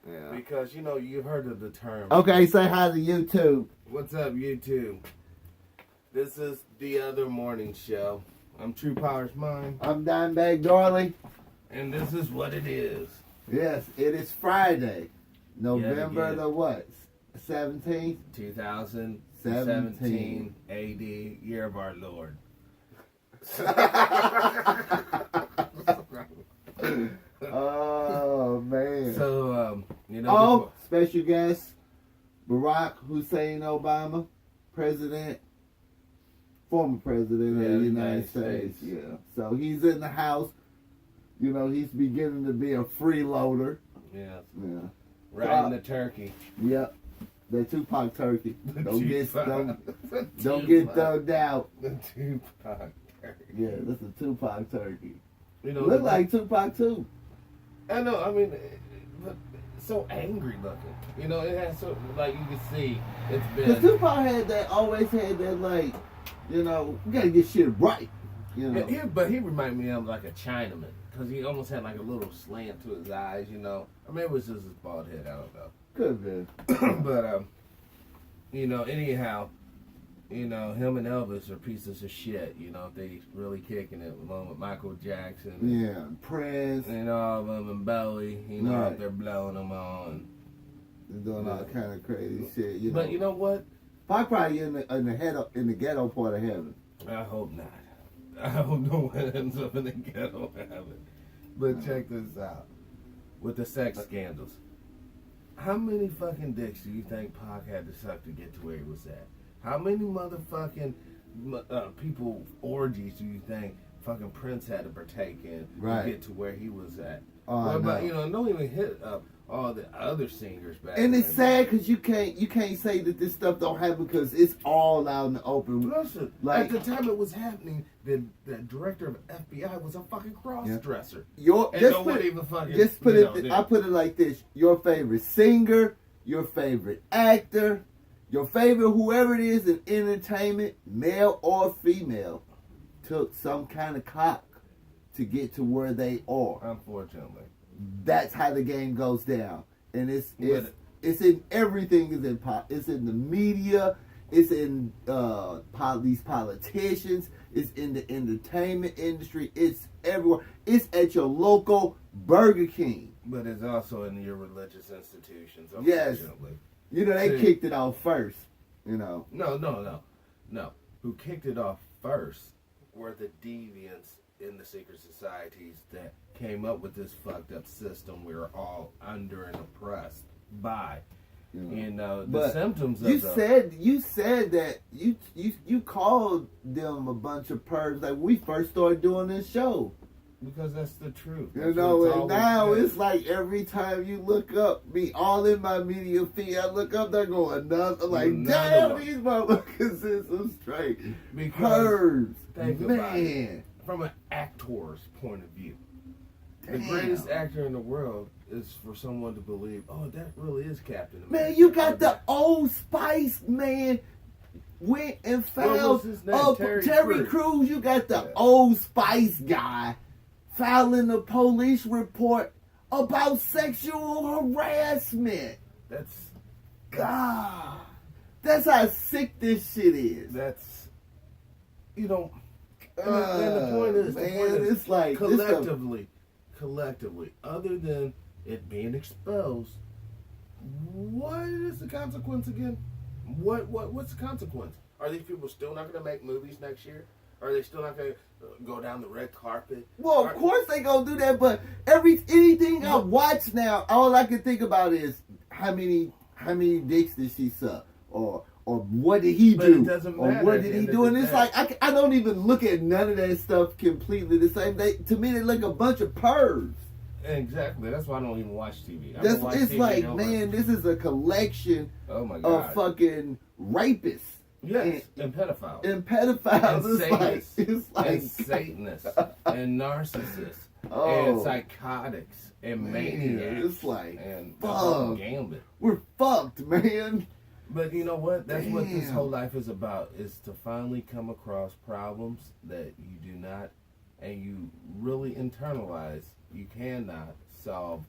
Yeah. Because, you know, you've heard of the term. Okay, say hi to YouTube. What's up, YouTube? This is The Other Morning Show. I'm True Powers Mind. I'm Dimebag Darley. And this is what it is. Yes, it is Friday, Yet November again. the what? 17th? 2017 AD, year of our Lord. Oh, man. So, you know. Oh, special guest, Barack Hussein Obama, former president of the United States. Yeah. So he's in the house. You know, he's beginning to be a freeloader. Yeah. Yeah. Riding the turkey. Yep. The Tupac turkey. Don't get thugged out. The Tupac turkey. Yeah, this is a Tupac turkey. You know, Look like Tupac too. I know. I mean, but so angry looking. You know, it has so like you can see it's Because been. Tupac always had that like, you know, you gotta get shit right. You know. But he reminded me of like a Chinaman because he almost had like a little slant to his eyes. You know, I mean, it was just his bald head. I don't know. Could have been. But you know, anyhow, you know, him and Elvis are pieces of shit. You know, if they really kicking it along with Michael Jackson. Yeah, Prince. And all of them and Bowie, you know, Right. out there blowing them on. They're doing all kind of crazy shit. You know. But you know what? Pac probably in the ghetto part of heaven. I hope not. I hope no one ends up in the ghetto heaven. But check this out. With the sex scandals. How many fucking dicks do you think Pac had to suck to get to where he was at? How many motherfucking people orgies do you think fucking Prince had to partake in Right. to get to where he was at? Oh, What about, no. you know, don't even hit up all the other singers back And it's then. sad because you can't say that this stuff don't happen because it's all out in the open. Listen, Like- at the time it was happening, the director of FBI was a fucking cross-dresser. Your And just no put, one even fucking, just put you it. know, I put it like this: your favorite singer, your favorite actor, your favorite whoever it is in entertainment, male or female, took some kind of cock to get to where they are. unfortunately. That's how the game goes down, and it's But- it's in everything. Is in it's in the media. It's in these politicians. It's in the entertainment industry. It's everywhere. It's at your local Burger King. But it's also in your religious institutions, Yes. unfortunately. You know they See. kicked it off first. You know. No. Who kicked it off first were the deviants in the secret societies that came up with this fucked up system we were all under and oppressed by. You know, the But symptoms of You the... said that you called them a bunch of pervs like we first started doing this show. Because that's the truth. You That's know, what and always now been. it's like every time you look up, me all in my media feed, I look up, they're going another like, Another damn, one. these motherfuckers is some straight Because pervs, think about man. from an actor's point of view. The Damn. greatest actor in the world is for someone to believe, oh, that really is Captain America. Man, you got the Old Spice man went and What was found his name? Terry Crews. Crews. You got the Yeah. Old Spice guy filing a police report about sexual harassment. That's God, that's how sick this shit is. you know, and the point is, man, it's like this stuff- collectively, other than it being exposed, what is the consequence again? What's the consequence? Are these people still not going to make movies next year? Are they still not going to go down the red carpet? Well, of course they gonna do that, but anything I watch now, all I can think about is how many dicks did she suck, or what did he But do, it doesn't or matter what at did the he end do, of and the it's day. like I don't even look at none of that stuff completely the same. To me, they look a bunch of pervs. Exactly. That's why I don't even watch TV. I That's don't watch it's TV like, no more. man, this is a collection Oh my of god. fucking rapists. Yes, and pedophiles. And pedophiles. And It's like and Satanists and narcissists Oh. and psychotics and Man, maniacs. it's like, and fuck. the whole gambit. we're fucked, man. But you know what? That's what this Damn. whole life is about, is to finally come across problems that you do not and you really internalize you cannot solve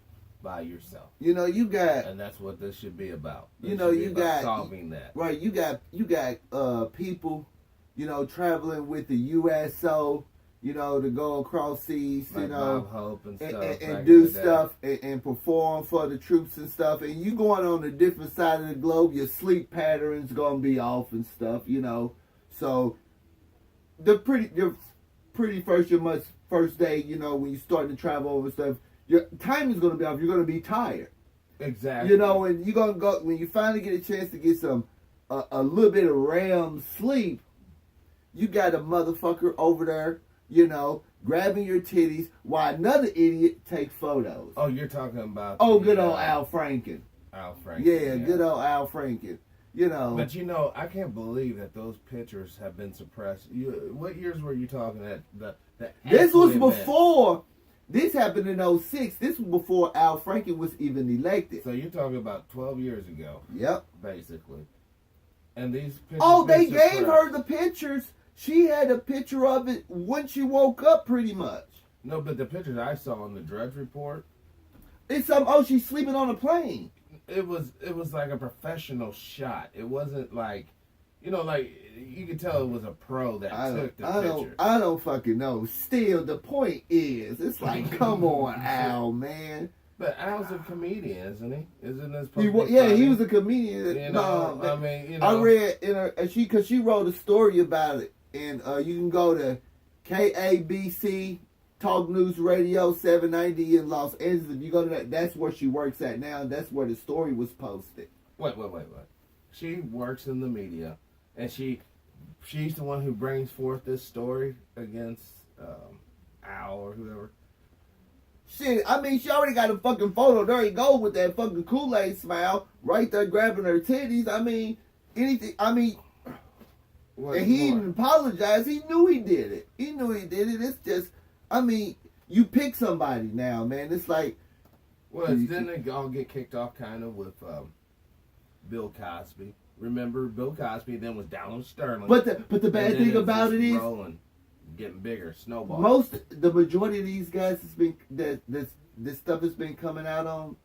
by yourself. You know, you got And that's what this should be about. You This know, should be you about got- solving that. right. You got people, you know, traveling with the USO, you know, to go across seas, Like you know, Bob Hope and and, stuff. and, back and in do the day. stuff and perform for the troops and stuff. And you going on a different side of the globe, your sleep pattern's gonna be off and stuff, you know. So your pretty first day, you know, when you start to travel over stuff, your time is gonna be off. You're gonna be tired. Exactly. You know, and you're gonna go when you finally get a chance to get some a little bit of REM sleep. You got a motherfucker over there, you know, grabbing your titties while another idiot take photos. Oh, you're talking about. Oh, the, good old Al Franken. Al Franken. Yeah, good old Al Franken. You know, But you know, I can't believe that those pictures have been suppressed. What years were you talking at? this was actual event? before. This happened in 06. This was before Al Franken was even elected. So you're talking about 12 years ago, Yep. basically. And these pictures. Oh, they been gave suppressed. her the pictures. She had a picture of it when she woke up, pretty much. No, but the pictures I saw on the Drudge Report, It's oh, she's sleeping on a plane. it was like a professional shot. It wasn't like, you know, like you could tell it was a pro that took the picture. I don't fucking know. Still, the point is, it's like, come on, Al, man. But Al's a comedian, isn't he? Isn't this? He was a comedian. You know, No, I mean, you know. I read in her, and she wrote a story about it, and you can go to KABC Talk News Radio 790 in Los Angeles. If you go to that, that's where she works at now. And that's where the story was posted. Wait. She works in the media, and she's the one who brings forth this story against Al or whoever. Shit, I mean, she already got a fucking photo. There you go with that fucking Kool-Aid smile right there grabbing her titties. I mean, anything. I mean, What and he more? even apologized. He knew he did it. It's just, I mean, you pick somebody now, man. It's like, Well, didn't they all get kicked off kind of with Bill Cosby? Remember, Bill Cosby then was Donald Sterling. but the bad and then thing about it just is, rolling, getting bigger, snowball. the majority of these guys has been this stuff has been coming out on.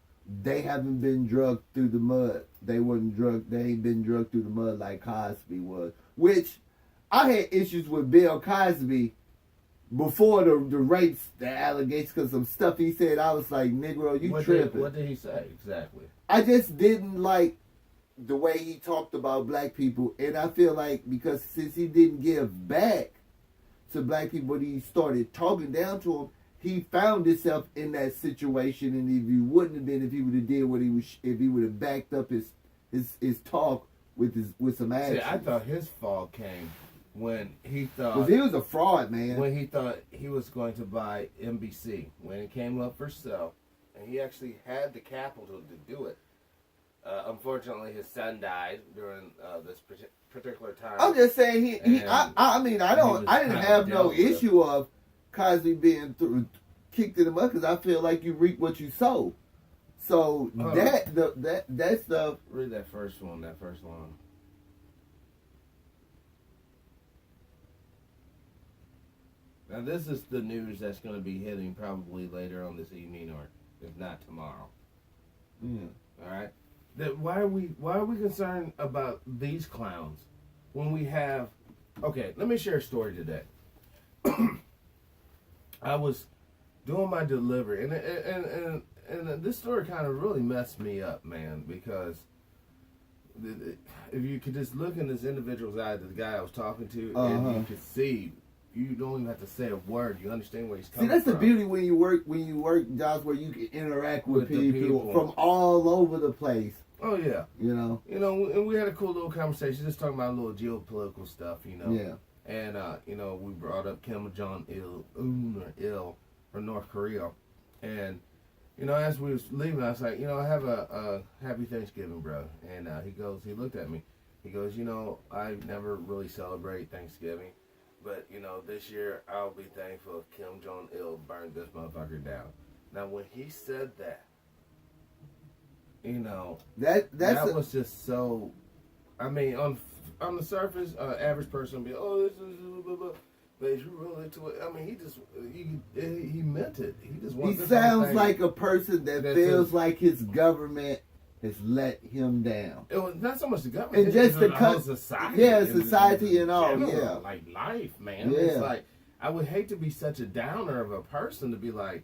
They haven't been drugged through the mud. They ain't been drugged through the mud like Cosby was. Which I had issues with Bill Cosby before the rapes, the allegations, because some stuff he said. I was like, Negro, you tripping. What did he say exactly? I just didn't like the way he talked about black people, and I feel like because since he didn't give back to black people, he started talking down to them. He found himself in that situation, and if he wouldn't have been, if he would have did what he was, if he would have backed up his talk with some action. See, I thought his fall came when he thought because he was a fraud, man. when he thought he was going to buy NBC when it came up for sale, and he actually had the capital to do it. Unfortunately, his son died during this particular time. I'm just saying And I mean, I was didn't kinda have no dealt with. issue of Cosby being kicked in the mud because I feel like you reap what you sow. So Oh. that stuff. Read that first one, that first line. Now this is the news that's going to be hitting probably later on this evening, or if not tomorrow. Yeah. All right. Why are we concerned about these clowns when we have? Okay, let me share a story today. I was doing my delivery, and this story kind of really messed me up, man, because if you could just look in this individual's eye, the guy I was talking to, and you could see. You don't even have to say a word. You understand where he's See, coming that's from. the beauty when you work jobs where you can interact with the people people. from all over the place. Oh yeah. You know. You know, and we had a cool little conversation, just talking about a little geopolitical stuff, you know. Yeah. And you know, we brought up Kim Jong Il from North Korea, and you know, as we was leaving, I was like, you know, I have a happy Thanksgiving, bro. And he looked at me, he goes, you know, I never really celebrate Thanksgiving, but you know, this year I'll be thankful if Kim Jong Il burned this motherfucker down. Now, when he said that, you know, that was just so. I mean, on the surface, average person would be, oh, this is blah, blah, blah. But you really to it. I mean, he meant it. He just He wants. this sounds whole thing- like a person that That's feels it. like his government has let him down. It was not so much the government, And it's just the whole cut- society. yeah, in society and all, general, yeah. like life, man. Yeah. It's like I would hate to be such a downer of a person to be like,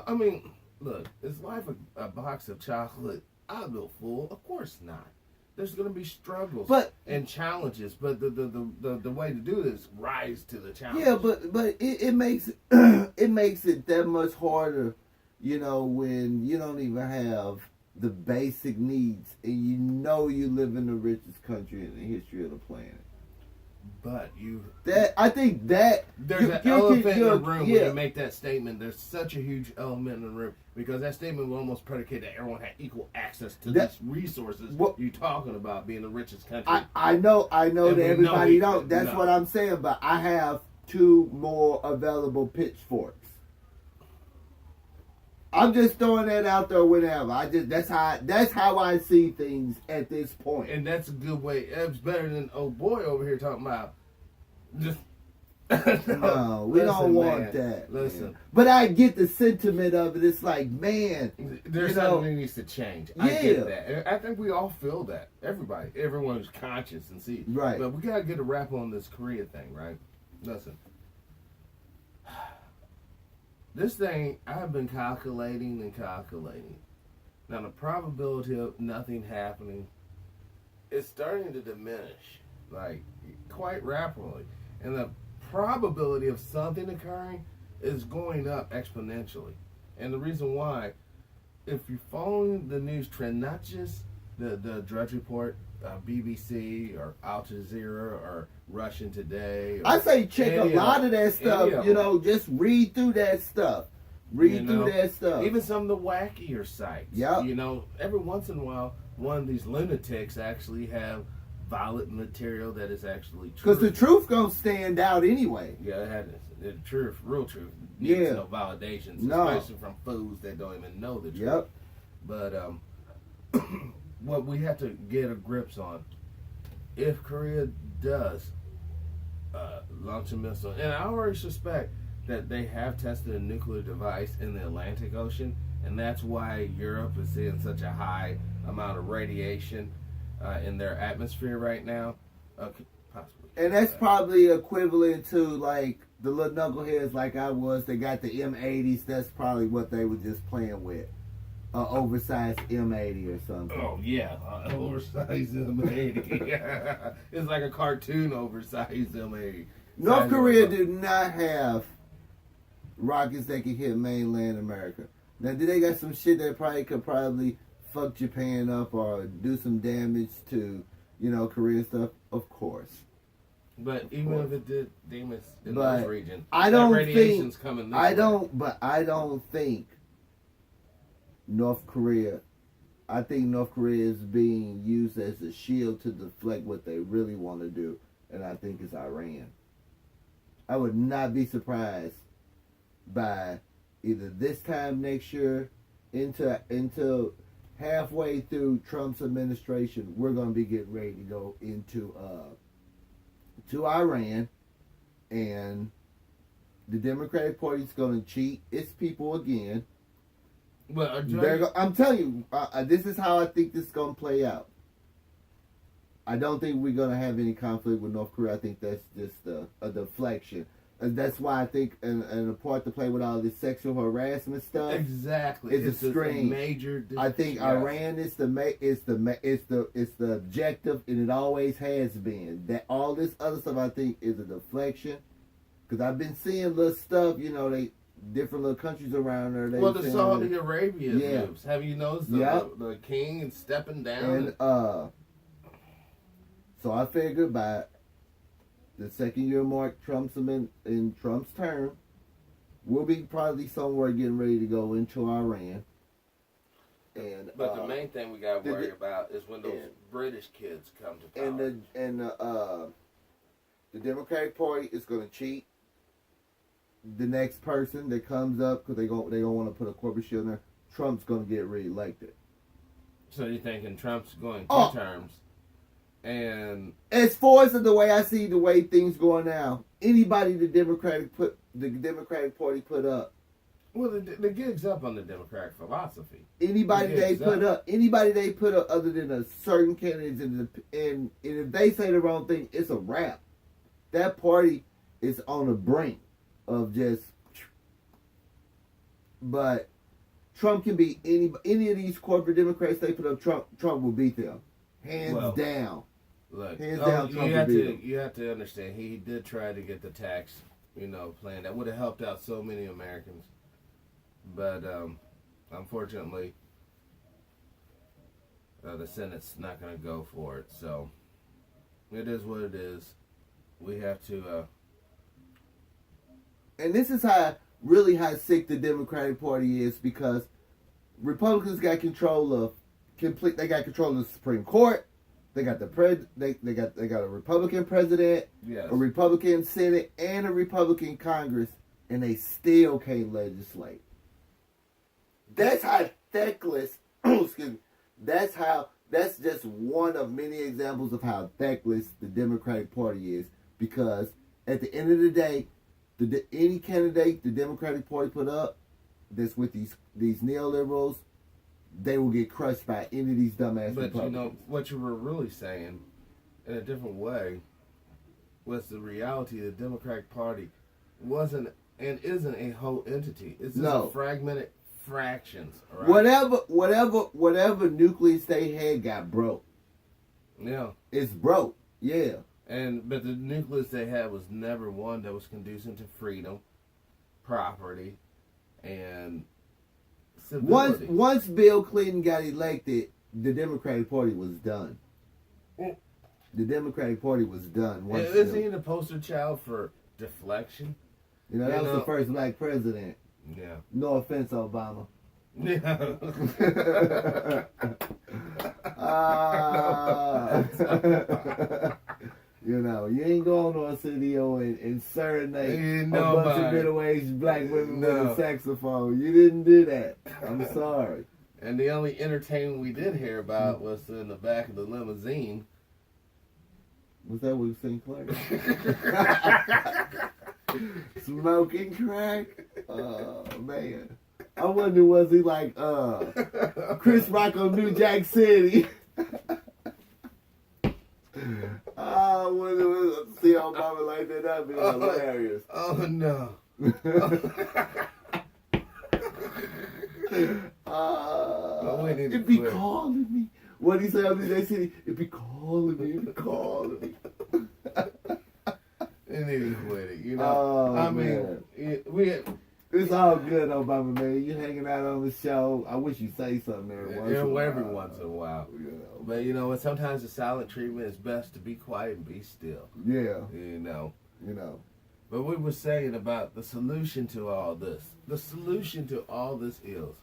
I mean, look, is life a box of chocolate? I'll go full. Of course not. There's going to be struggles But and challenges, but the way to do this, rise to the challenge. yeah, but it makes it makes it that much harder, when you don't even have the basic needs, and you live in the richest country in the history of the planet. But I think that there's you- an you're- elephant in the you're- room yeah. when you make that statement. There's such a huge element in the room because that statement will almost predicate that everyone had equal access to That- these resources. What- You're talking about being the richest country. I know And that we know everybody we- don't. That's no. what I'm saying. But I have 2 more available pitchforks. I'm just throwing that out there. Whenever that's how I see things at this point. And that's a good way. It's better than old boy over here talking about just. No, we don't want that. Listen, man. But I get the sentiment of it. It's like, man, there's you know, something that needs to change. I Yeah. get that. And I think we all feel that. Everyone who's conscious and sees. Right. But we gotta get a wrap on this Korea thing, right? Listen. This thing, I've been calculating and calculating. Now, the probability of nothing happening is starting to diminish, like, quite rapidly. And the probability of something occurring is going up exponentially. And the reason why, if you're following the news trend, not just the Drudge Report, BBC or Al Jazeera or Russian Today. Or I say check a lot of that stuff. any of them. Just read through that stuff. Read through that stuff. Even some of the wackier sites. Yep. Every once in a while, one of these lunatics actually have violent material that is actually true. Because the truth gonna stand out anyway. Yeah, it had the truth, real truth. Yeah. Needs no validations, No. especially from fools that don't even know the truth. Yep. But what we have to get a grips on, if Korea does launch a missile, and I already suspect that they have tested a nuclear device in the Atlantic Ocean, and that's why Europe is seeing such a high amount of radiation in their atmosphere right now. Possibly. And that's probably equivalent to like the little knuckleheads like I was. They got the M80s. That's probably what they were just playing with. Oversized M80 or something. Oh yeah, oversized M80. It's like a cartoon oversized M80. North Korea do not have rockets that can hit mainland America. Now, do they got some shit that could probably fuck Japan up or do some damage to, Korean stuff? Of course. But even if it did damage in But those regions, I don't that radiation's coming this way. I don't think North Korea. I think North Korea is being used as a shield to deflect what they really want to do, and I think it's Iran. I would not be surprised by either this time next year into halfway through Trump's administration, we're going to be getting ready to go into to Iran, and the Democratic Party is going to cheat its people again. But I'm telling you, this is how I think this is going to play out. I don't think we're going to have any conflict with North Korea. I think that's just a deflection. And that's why I think, and the part to play with all this sexual harassment stuff. exactly, It's a string. major. I think Iran is the objective, and it always has been. That all this other stuff I think is a deflection. Because I've been seeing little stuff, they different little countries around there. Well, the Saudi Arabia Yeah. moves. Have you noticed the king is stepping down? And so I figured by the second year mark in Trump's term, we'll be probably somewhere getting ready to go into Iran. And but the main thing we got to worry about is when those British kids come to power. and the Democratic Party is going to cheat the next person that comes up because they don't want to put a corporate shield in there. Trump's going to get reelected. So you're thinking Trump's going 2 terms, and as far as the way I see the way things going now, anybody the Democratic Party put up. Well, the gig's up on the Democratic philosophy. Anybody they put up other than a certain candidates, and if they say the wrong thing, it's a wrap. That party is on the brink of just. But Trump can beat any of these corporate Democrats they put up. Trump will beat them, hands down. Look, hands down. Trump will beat them. You have to understand. He did try to get the tax, plan that would have helped out so many Americans. But unfortunately, the Senate's not going to go for it. So it is what it is. We have to. And this is how sick the Democratic Party is, because Republicans got control of They got control of the Supreme Court. They got They got a Republican president, yes, a Republican Senate, and a Republican Congress, and they still can't legislate. That's how feckless. Excuse me. That's just one of many examples of how feckless the Democratic Party is. Because at the end of the day, any candidate the Democratic Party put up that's with these neoliberals, they will get crushed by any of these dumbass But Republicans. What you were really saying, in a different way, was the reality the Democratic Party wasn't and isn't a whole entity. It's just a fragmented fractions. Right? Whatever nucleus they had got broke. Yeah. It's broke. Yeah. But the nucleus they had was never one that was conducive to freedom, property, and civility. Once Bill Clinton got elected, the Democratic Party was done. The Democratic Party was done. Isn't he the poster child for deflection? That was the first black president. Yeah. No offense, Obama. Yeah. You ain't going to a studio and serenade a bunch of middle-aged black women with a saxophone. You didn't do that. I'm sorry. And the only entertainment we did hear about was in the back of the limousine. Was that with Sinclair? Smoking crack? Oh, man. I wonder, was he like Chris Rock on New Jack City? I wonder to see Obama like that. That'd be hilarious. Oh, no. It be calling me. What he said on New Jack City? It be calling me. It be calling me. They need to quit it, I mean, it's all good, Obama, man. You hanging out on the show. I wish you say something every once in a while. But sometimes the silent treatment is best to be quiet and be still. Yeah. But we were saying about the solution to all this. The solution to all this is,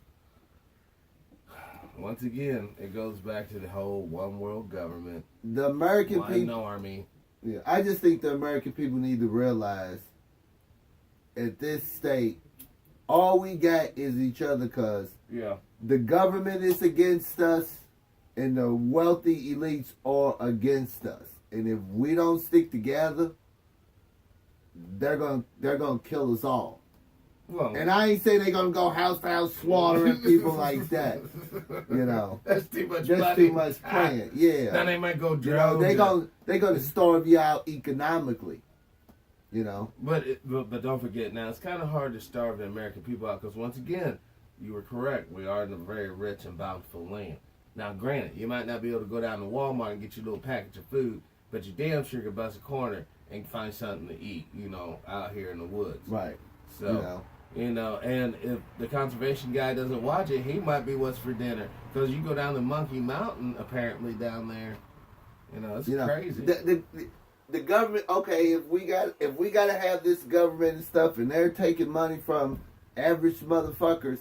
once again, it goes back to the whole one world government. The American people. One army. Yeah, I just think the American people need to realize at this state, all we got is each other, because the government is against us and the wealthy elites are against us. And if we don't stick together, they're gonna kill us all. Well, and I ain't saying they're gonna go house to house slaughtering people like that. That's too much. That's too much playing. Yeah. Then they might go drown. They're gonna starve you out economically. But don't forget, now it's kind of hard to starve the American people out, because once again, you were correct. We are in a very rich and bountiful land. Now, granted, you might not be able to go down to Walmart and get your little package of food, but you damn sure can bust a corner and find something to eat, out here in the woods. Right. So, and if the conservation guy doesn't watch it, he might be what's for dinner. Because you go down to Monkey Mountain, apparently, down there. It's crazy. The government, okay, if we gotta have this government and stuff, and they're taking money from average motherfuckers,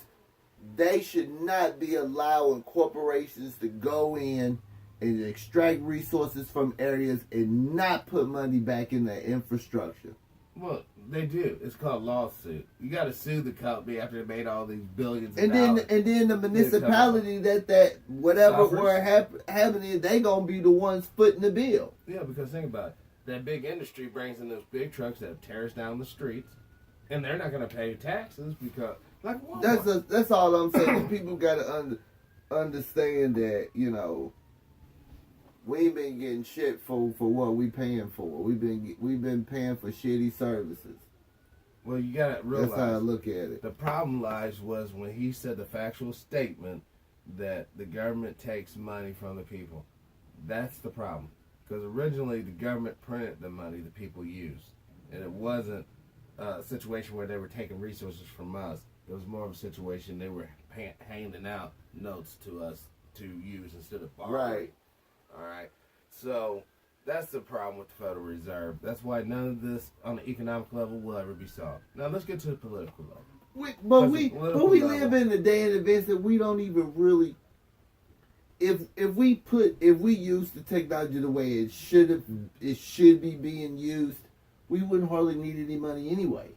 they should not be allowing corporations to go in and extract resources from areas and not put money back in the infrastructure. Well, they do. It's called lawsuit. You got to sue the company after they made all these billions of dollars. And then the municipality that whatever were happening, they gonna be the ones footing the bill. Yeah, because think about it. that big industry brings in those big trucks that tears down the streets, and they're not going to pay taxes because, like, Walmart. That's all I'm saying. People got to understand that, we ain't been getting shit for what we paying for. We've been paying for shitty services. Well, you got to realize. That's how I look at it. The problem was when he said the factual statement that the government takes money from the people. That's the problem. Because originally the government printed the money the people used. And it wasn't a situation where they were taking resources from us. It was more of a situation they were handing out notes to us to use instead of borrowing. Right. All right. So that's the problem with the Federal Reserve. That's why none of this on the economic level will ever be solved. Now let's get to the political level. But we live in a day and events that we don't even really. If we use the technology the way it should be being used, we wouldn't hardly need any money anyway,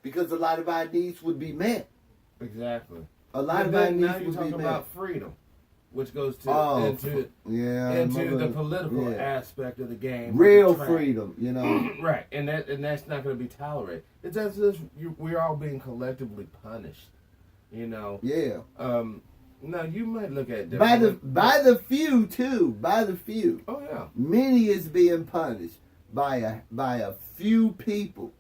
because a lot of our needs would be met. Exactly. A lot of our needs now you're would talking be met. about freedom, which goes into the political aspect of the game. Real freedom, Right, and that's not going to be tolerated. It's as if we're all being collectively punished. Yeah. Now you might look at it by the few too. By the few. Oh yeah. Many is being punished by a few people.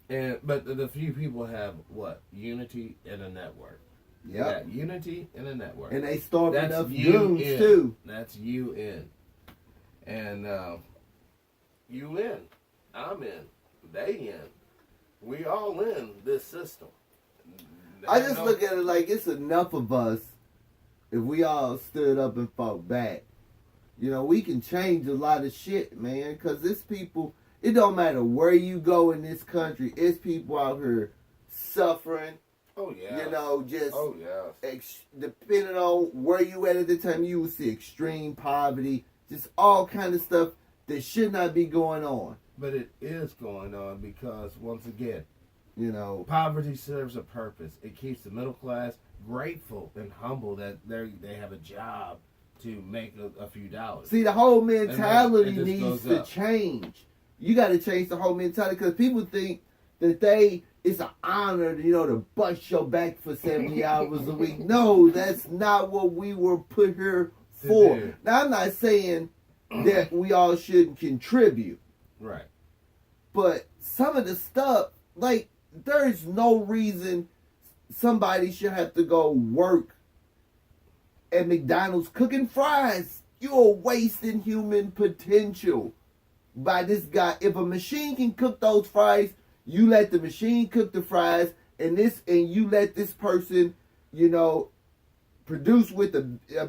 But the few people have what? Unity in a network. Yeah. Unity in a network. And they starve enough you goons in. too. That's you in. And you in. I'm in. They in. We all in this system. I just look at it like it's enough of us if we all stood up and fought back. We can change a lot of shit, man, because it's people, it don't matter where you go in this country, it's people out here suffering. Oh, yeah. Depending on where you at the time, you will see extreme poverty, just all kind of stuff that should not be going on. But it is going on because, once again, poverty serves a purpose. It keeps the middle class grateful and humble that they have a job to make a few dollars. See, the whole mentality needs to change. You got to change the whole mentality, because people think that it's an honor, to bust your back for 70 hours a week. No, that's not what we were put here for. Now, I'm not saying that we all shouldn't contribute. Right. But some of the stuff, like, there's no reason somebody should have to go work at McDonald's cooking fries. You're wasting human potential by this guy. If a machine can cook those fries, you let the machine cook the fries, and you let this person, produce with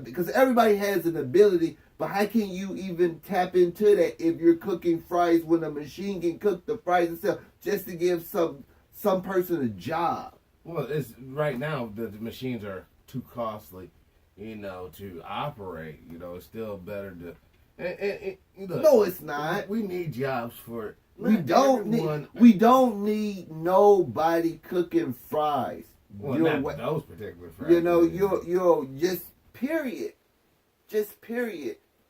because everybody has an ability. But how can you even tap into that if you're cooking fries when a machine can cook the fries itself, just to give some person a job? Well, it's right now the machines are too costly, to operate. It's still better to. Look, no, it's not. We need jobs for it. We don't need nobody cooking fries. Well, not those particular fries. You're just period.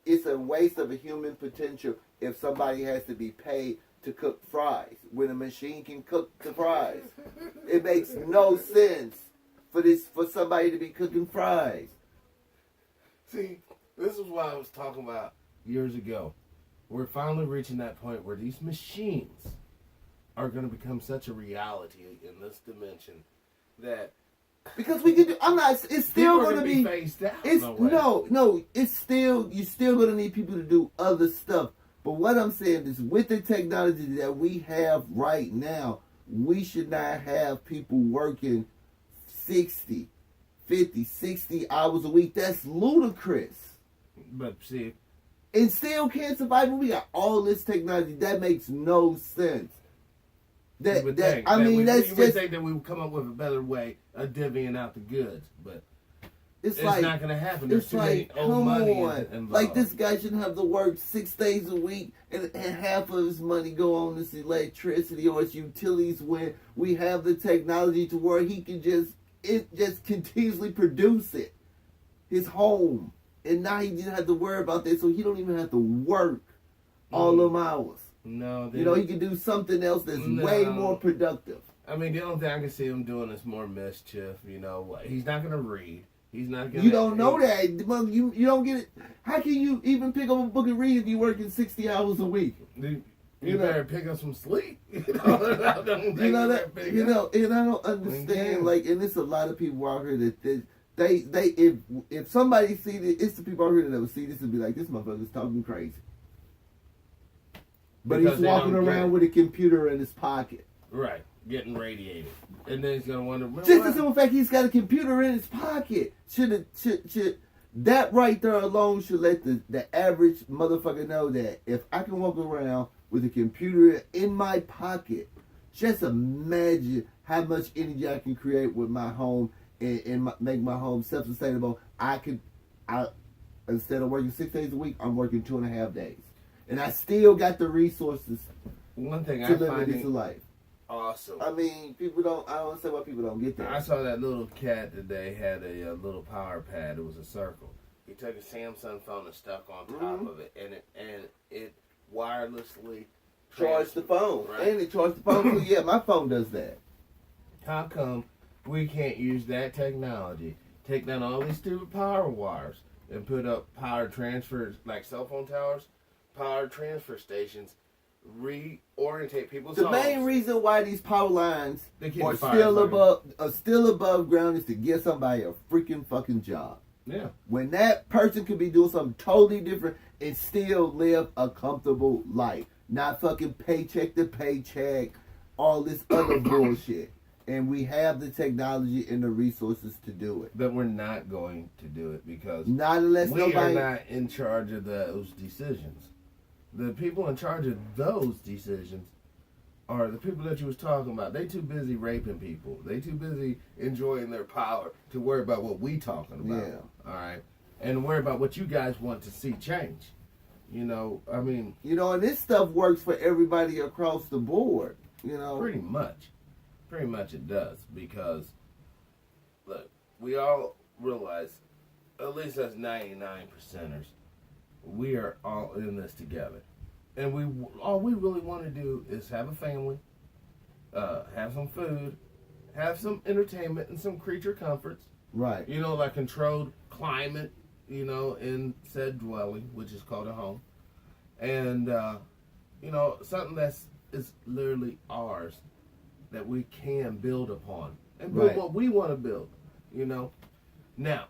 It's a waste of a human potential if somebody has to be paid to cook fries when a machine can cook the fries. It makes no sense for somebody to be cooking fries. See, this is what I was talking about years ago. We're finally reaching that point where these machines are going to become such a reality in this dimension that because we can do. It's still going to be phased out. It's still, you're still going to need people to do other stuff. But what I'm saying is, with the technology that we have right now, we should not have people working 60, 50, 60 hours a week. That's ludicrous. But see, and still can't survive when we got all this technology. That makes no sense. We would think that we would come up with a better way of divvying out the goods, but it's not going to happen. There's too many old money involved. Like, this guy shouldn't have to work 6 days a week and half of his money go on this electricity or his utilities, when we have the technology to where he can just continuously produce it, his home. And now he didn't have to worry about that, so he don't even have to work all them hours. No, You know, he can do something else that's way more productive. I mean, the only thing I can see him doing is more mischief. You know, he's not gonna read. He's not gonna. You don't know that. Well, you don't get it. How can you even pick up a book and read if you're working 60 hours a week? You better pick up some sleep. You know that. And I don't understand. Like, and there's a lot of people out here that they if somebody see this, it's the people out here that will see this and be like, this motherfucker's talking crazy. But Because he's walking around with a computer in his pocket. Right, getting radiated, and then he's gonna wonder. Just the simple fact he's got a computer in his pocket should that right there alone should let the average motherfucker know that if I can walk around with a computer in my pocket, just imagine how much energy I can create with my home and make my home self-sustainable. Instead of working 6 days a week, I'm working 2.5 days, and I still got the resources. One thing to I live find a decent life. Awesome. I mean, people don't. I don't understand why people don't get that. I saw that little cat today had a little power pad. It was a circle. He took a Samsung phone and stuck on top of it, and it wirelessly Charge the phone, right? and it charged the phone too. Yeah, my phone does that. How come we can't use that technology? Take down all these stupid power wires and put up power transfers like cell phone towers, power transfer stations. Reorientate people's The homes. main reason why these power lines They keep are the fire burning. still above ground is to give somebody a freaking fucking job. Yeah. When that person could be doing something totally different and still live a comfortable life, not fucking paycheck to paycheck, all this other bullshit. And we have the technology and the resources to do it. But we're not going to do it because Not unless we nobody. are not in charge of those decisions. The people in charge of those decisions are the people that you was talking about. They too busy raping people. They too busy enjoying their power to worry about what we talking about. Yeah. All right. And worry about what you guys want to see change. You know, I mean. You know, and this stuff works for everybody across the board. You know. Pretty much. Pretty much it does. Because, look, we all realize, at least as 99%ers, we are all in this together, and all we really want to do is have a family, have some food, have some entertainment, and some creature comforts. Right. You know, like controlled climate. You know, in said dwelling, which is called a home, and you know, something is literally ours that we can build upon and build what we want to build. You know, now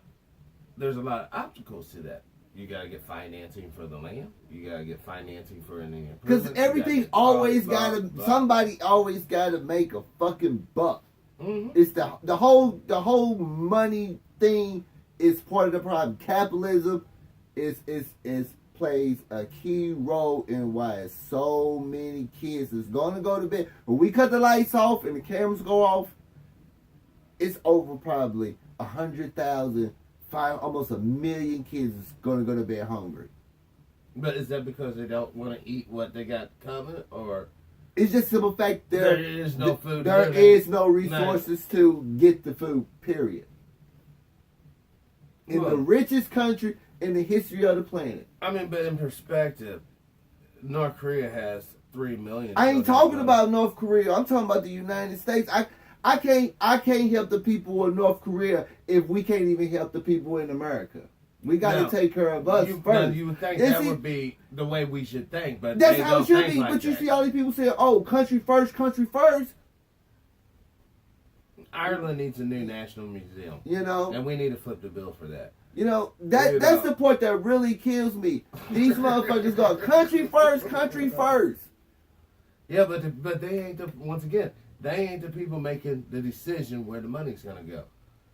there's a lot of obstacles to that. You gotta get financing for the land. You gotta get financing for any because everything always gotta somebody always gotta make a fucking buck. Mm-hmm. It's the whole money thing is part of the problem. Capitalism is plays a key role in why so many kids is gonna go to bed. When we cut the lights off and the cameras go off, it's over probably 100,000. Almost 1 million kids is going to go to bed hungry. But is that because they don't want to eat what they got coming, or it's just simple fact there is no food? There is no resources to get the food. Period. In the richest country in the history of the planet. I mean, but in perspective, North Korea has 3 million. I ain't talking about North Korea. I'm talking about the United States. I can't help the people in North Korea if we can't even help the people in America. We got to take care of us first. You would think that would be the way we should think, but that's how it should be. Like but you see all these people saying, "Oh, country first, country first." Ireland needs a new national museum. You know, and we need to flip the bill for that. You know that's the part that really kills me. These motherfuckers go country first, country first. Yeah, but they ain't the once again. They ain't the people making the decision where the money's gonna go.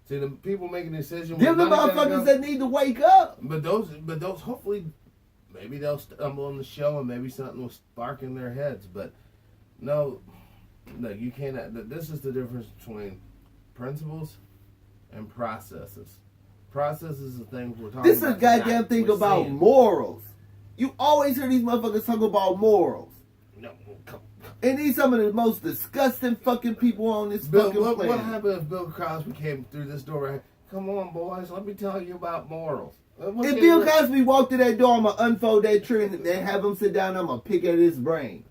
See, the people making the decision. Them the motherfuckers that need to wake up. But those, hopefully, maybe they'll stumble on the show and maybe something will spark in their heads. But no, you can't. This is the difference between principles and processes. Processes is the thing we're talking about. This is a goddamn thing about morals. You always hear these motherfuckers talk about morals. No, and these some of the most disgusting fucking people on this fucking planet. What happened if Bill Cosby came through this door? Come on, boys, let me tell you about morals. If Bill Cosby walked through that door, I'm going to unfold that tree and have him sit down, I'm going to pick at his brain.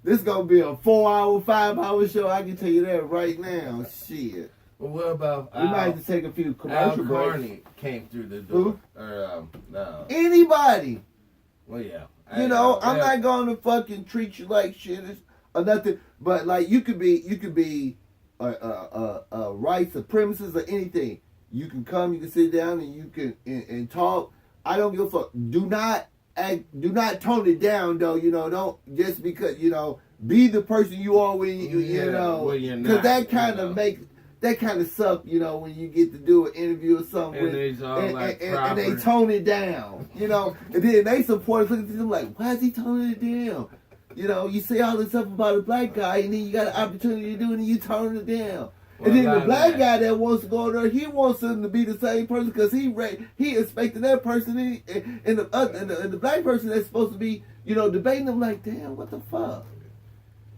This going to be a 4-hour, 5-hour show. I can tell you that right now. Shit. Well, what about we might have to take a few commercial breaks. Al Carney came through the door. Who? Or, anybody. Well, yeah. I'm not going to fucking treat you like shit or nothing. But like you could be a white supremacist or anything. You can come, you can sit down, and you can and talk. I don't give a fuck. Do not tone it down though. Don't just because be the person you are when because that kind of makes. That kind of suck, when you get to do an interview or something and they tone it down, and then they supporters look at them like, why is he toning it down? You say all this stuff about a black guy and then you got an opportunity to do it and you tone it down. Well, and then the black guy that wants to go there, he wants him to be the same person because he expecting that person and the black person that's supposed to be, debating them like, damn, what the fuck?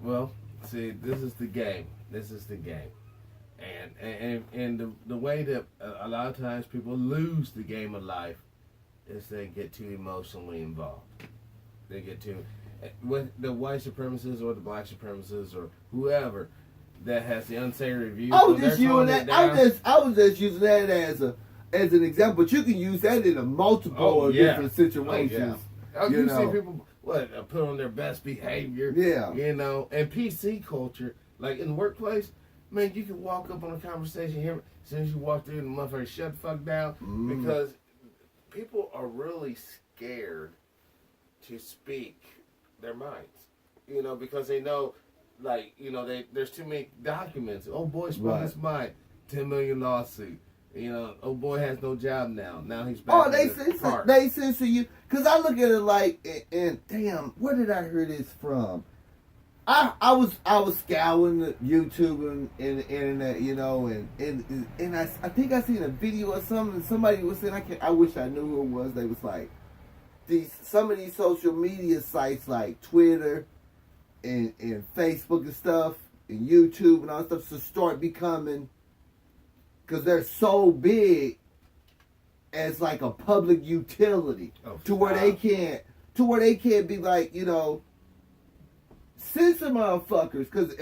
Well, see, this is the game. And the way that a lot of times people lose the game of life is they get too emotionally involved. They get too with the white supremacists or the black supremacists or whoever that has the unsavory views. I was just using that. I was just using that as an example. But you can use that in a multiple different situations. You see people put on their best behavior. Yeah. And PC culture, like in the workplace. Man, you can walk up on a conversation here as soon as you walk through and the motherfucker shut the fuck down because people are really scared to speak their minds. Because they know, there's too many documents. Oh boy, spoke his mind. 10 million lawsuit. Oh boy has no job now. Now he's back. Oh, they censor you. Because I look at it like, and damn, where did I hear this from? I was scouring YouTube and the internet, and I think I seen a video or something. Somebody was saying I wish I knew who it was. They was like some of these social media sites like Twitter and Facebook and stuff and YouTube and all that stuff to start becoming because they're so big as like a public utility to where they can't be like censor motherfuckers, because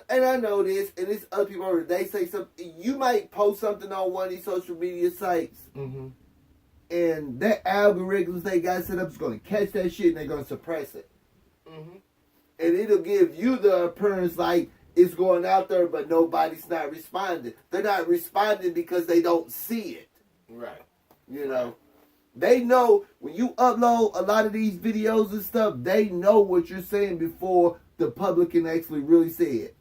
I know this, and it's other people. They say something. You might post something on one of these social media sites, and that algorithms they got set up is going to catch that shit and they're going to suppress it, and it'll give you the appearance like it's going out there, but nobody's not responding. They're not responding because they don't see it, right? They know when you upload a lot of these videos and stuff, they know what you're saying before the public can actually really see it.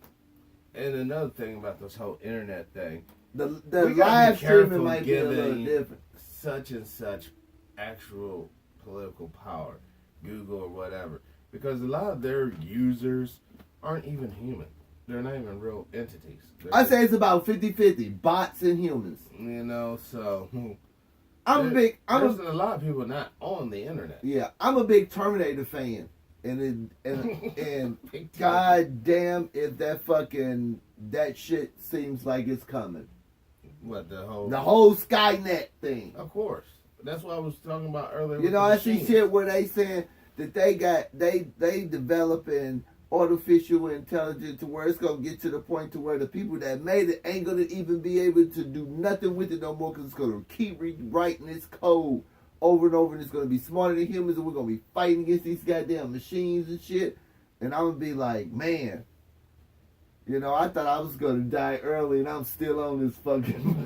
And another thing about this whole internet thing, the live streaming might be a little different. Such and such actual political power, Google or whatever, because a lot of their users aren't even human. They're not even real entities. I say it's about 50-50, bots and humans. So... There's a lot of people not on the internet. Yeah, I'm a big Terminator fan, and god damn if that shit seems like it's coming. What the whole Skynet thing? Of course, that's what I was talking about earlier. I see shit where they saying that they developing artificial intelligence to where it's gonna get to the point to where the people that made it ain't gonna even be able to do nothing with it no more because it's gonna keep rewriting its code over and over and it's gonna be smarter than humans and we're gonna be fighting against these goddamn machines and shit. And I'm gonna be like, man, I thought I was gonna die early and I'm still on this fucking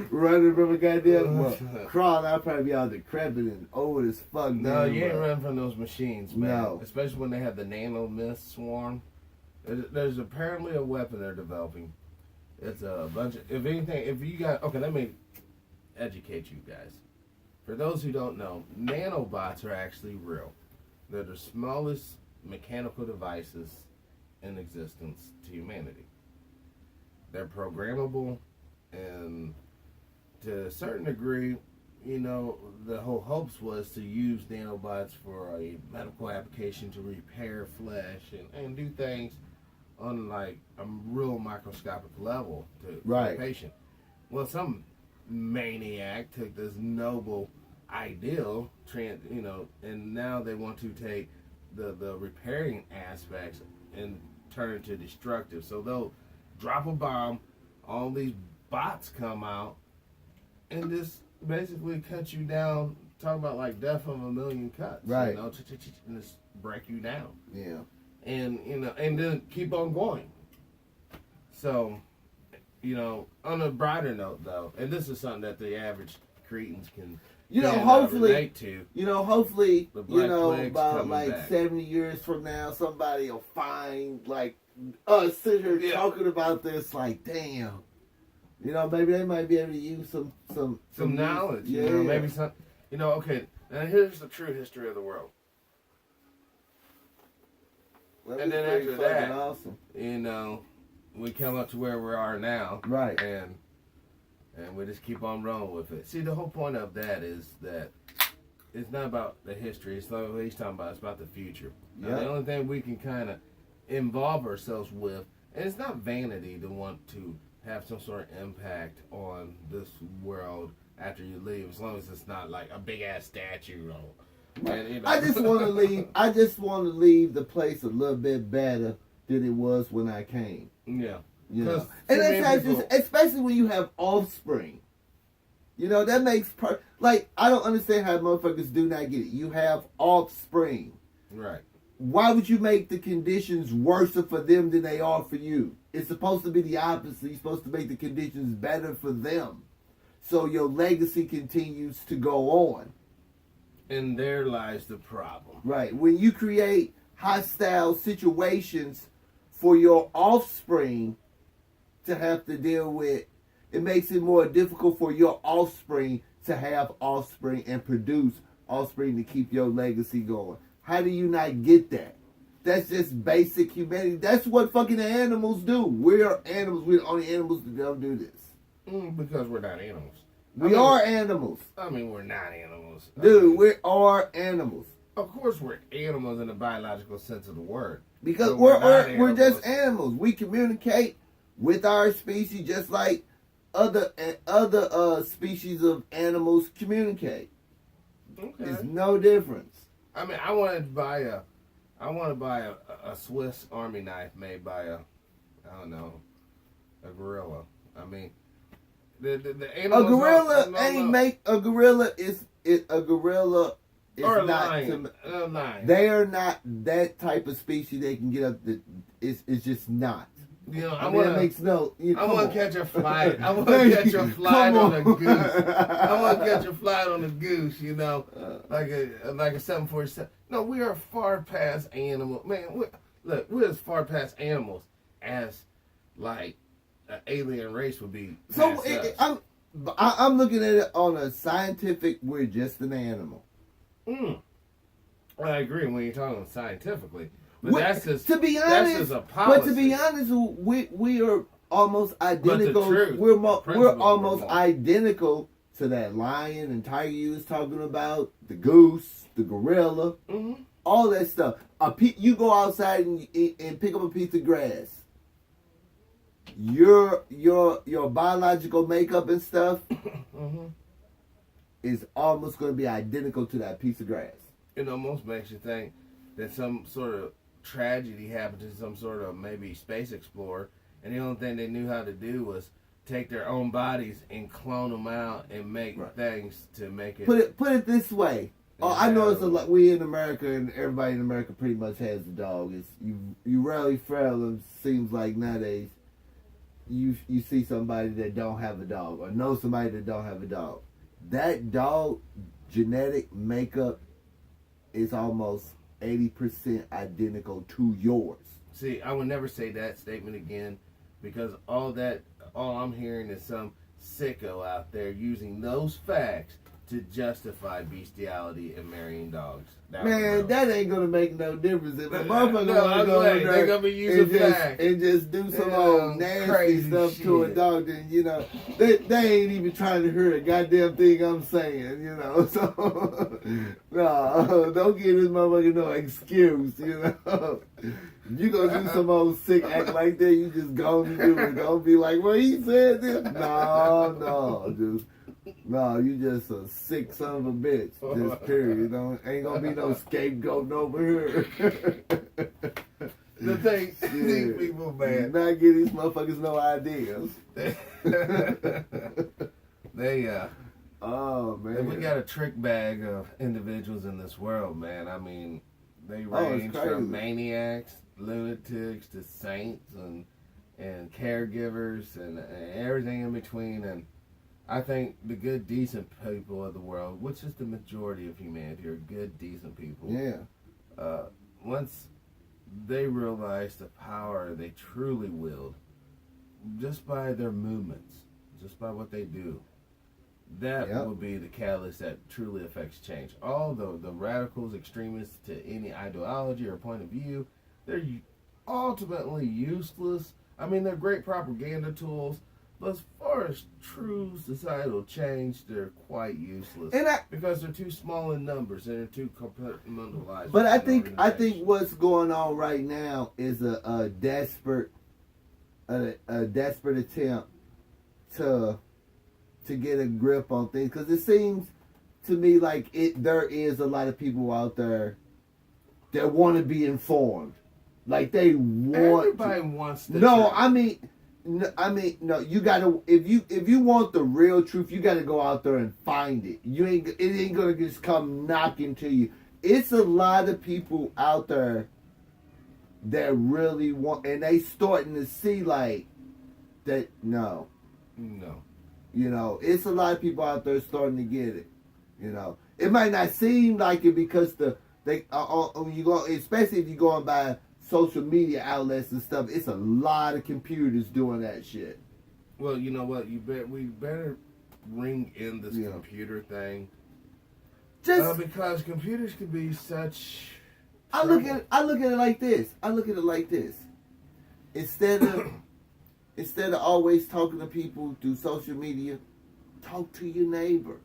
running from a goddamn crawling. I'll probably be all decrepit and old as fuck. No, you ain't running from those machines, man. No. Especially when they have the nanomist swarm. There's apparently a weapon they're developing. It's a bunch of, let me educate you guys. For those who don't know, nanobots are actually real. They're the smallest mechanical devices in existence to humanity. They're programmable, and to a certain degree, the whole hopes was to use nanobots for a medical application to repair flesh and do things on like a real microscopic level to the patient. well, some maniac took this noble ideal, and now they want to take the repairing aspects and turn it to destructive. So they'll drop a bomb, all these bots come out, and just basically cut you down. Talk about like death of a million cuts, Right? And just break you down. Yeah. And and then keep on going. So, on a brighter note though, and this is something that the average cretins can Hopefully, relate to. Hopefully, The Black Plague's about coming like back. 70 years from now, somebody will find like us sit here talking about this. Like, damn, maybe they might be able to use some knowledge. Yeah, Maybe some. Okay. Now here's the true history of the world. That'd And be then pretty after fucking that, awesome. We come up to where we are now, Right? and we just keep on rolling with it. See, the whole point of that is that it's not about the history. It's not what he's talking about. It's about the future. Now, Yeah. the only thing we can kind of involve ourselves with, and it's not vanity to want to have some sort of impact on this world after you leave, as long as it's not like a big ass statue. And, I just want to leave. I just want to leave the place a little bit better than it was when I came. Yeah. And 'Cause that's too many not just, people- especially when you have offspring. That makes like I don't understand how motherfuckers do not get it. You have offspring. Right. Why would you make the conditions worse for them than they are for you? It's supposed to be the opposite. You're supposed to make the conditions better for them, so your legacy continues to go on. And there lies the problem. Right. When you create hostile situations for your offspring to have to deal with, it makes it more difficult for your offspring to have offspring and produce offspring to keep your legacy going. How do you not get that? That's just basic humanity. That's what fucking animals do. We're animals. We're the only animals that don't do this. Because we're not animals. We are animals. I mean, we're not animals. Dude, we are animals. Of course, we're animals in the biological sense of the word. Because But we're not just animals. We communicate with our species just like other species of animals communicate. Okay. There's no difference. I mean, I want to buy a Swiss Army knife made by a gorilla. I mean, the A animals gorilla no, ain't no. make a gorilla is or a not lion. A lion. they are not that type of species that can get up the it's just not. I It want makes no I want to catch a flight. I want to catch a flight on a goose. I want to catch a flight on a goose. Like a 747. No, we are far past animal. Man, we're as far past animals as like an alien race would be. So Past us. I'm looking at it on a scientific. We're just an animal. I agree when you're talking scientifically, but that's just to be that's honest. just a policy. But to be honest, we are almost identical. truth, We're the principle we're of almost it. identical to that lion and tiger you was talking about, the goose, the gorilla, all that stuff. You go outside and pick up a piece of grass. Your biological makeup and stuff is almost going to be identical to that piece of grass. It almost makes you think that some sort of tragedy happened to some sort of maybe space explorer, and the only thing they knew how to do was take their own bodies and clone them out and make things to make it. Put it this way. I know it's a lot. We in America and everybody in America pretty much has a dog. It's you rarely fail. It seems like nowadays you see somebody that don't have a dog or know somebody that don't have a dog. That dog genetic makeup is almost 80% identical to yours. See, I would never say that statement again, because all I'm hearing is some sicko out there using those facts to justify bestiality and marrying dogs. Man, that ain't gonna make no difference. If a No, motherfucker wanna go in they're there gonna be using facts. and just do some Yeah, old nasty crazy stuff to a shit. dog, then they ain't even trying to hear a goddamn thing I'm saying, So no, don't give this motherfucker no excuse, You gonna do some old sick act like that, you just gonna do it. Don't be like, well, he said this. No, you just a sick son of a bitch. Just period. Ain't gonna be no scapegoat over here. The thing, these Shit. people, man. Not give these motherfuckers no ideas. They Oh man. we got a trick bag of individuals in this world, man. I mean, they It's range crazy. from maniacs, lunatics, to saints and caregivers and everything in between. And I think the good, decent people of the world, which is the majority of humanity, are good, decent people. Yeah. Once they realize the power they truly wield, just by their movements, just by what they do, that Yep. will be the catalyst that truly affects change. All the radicals, extremists to any ideology or point of view, they're ultimately useless. I mean, they're great propaganda tools, but as far as true societal change, they're quite useless. And Because they're too small in numbers and they're too compartmentalized. But I within think organizations. what's going on right now is a desperate attempt to get a grip on things, because it seems to me like there is a lot of people out there that want to be informed, like they want. Everybody wants the No, truth. no. You gotta if you want the real truth, you gotta go out there and find it. It ain't gonna just come knocking to you. It's a lot of people out there that really want, and they starting to see like that. No, it's a lot of people out there starting to get it. It might not seem like it because when you go, especially if you're going by social media outlets and stuff, it's a lot of computers doing that shit. Well, you know what? We better ring in this Yeah. computer thing. Just Because computers can be such. I look at it like this. Instead of always talking to people through social media, talk to your neighbor.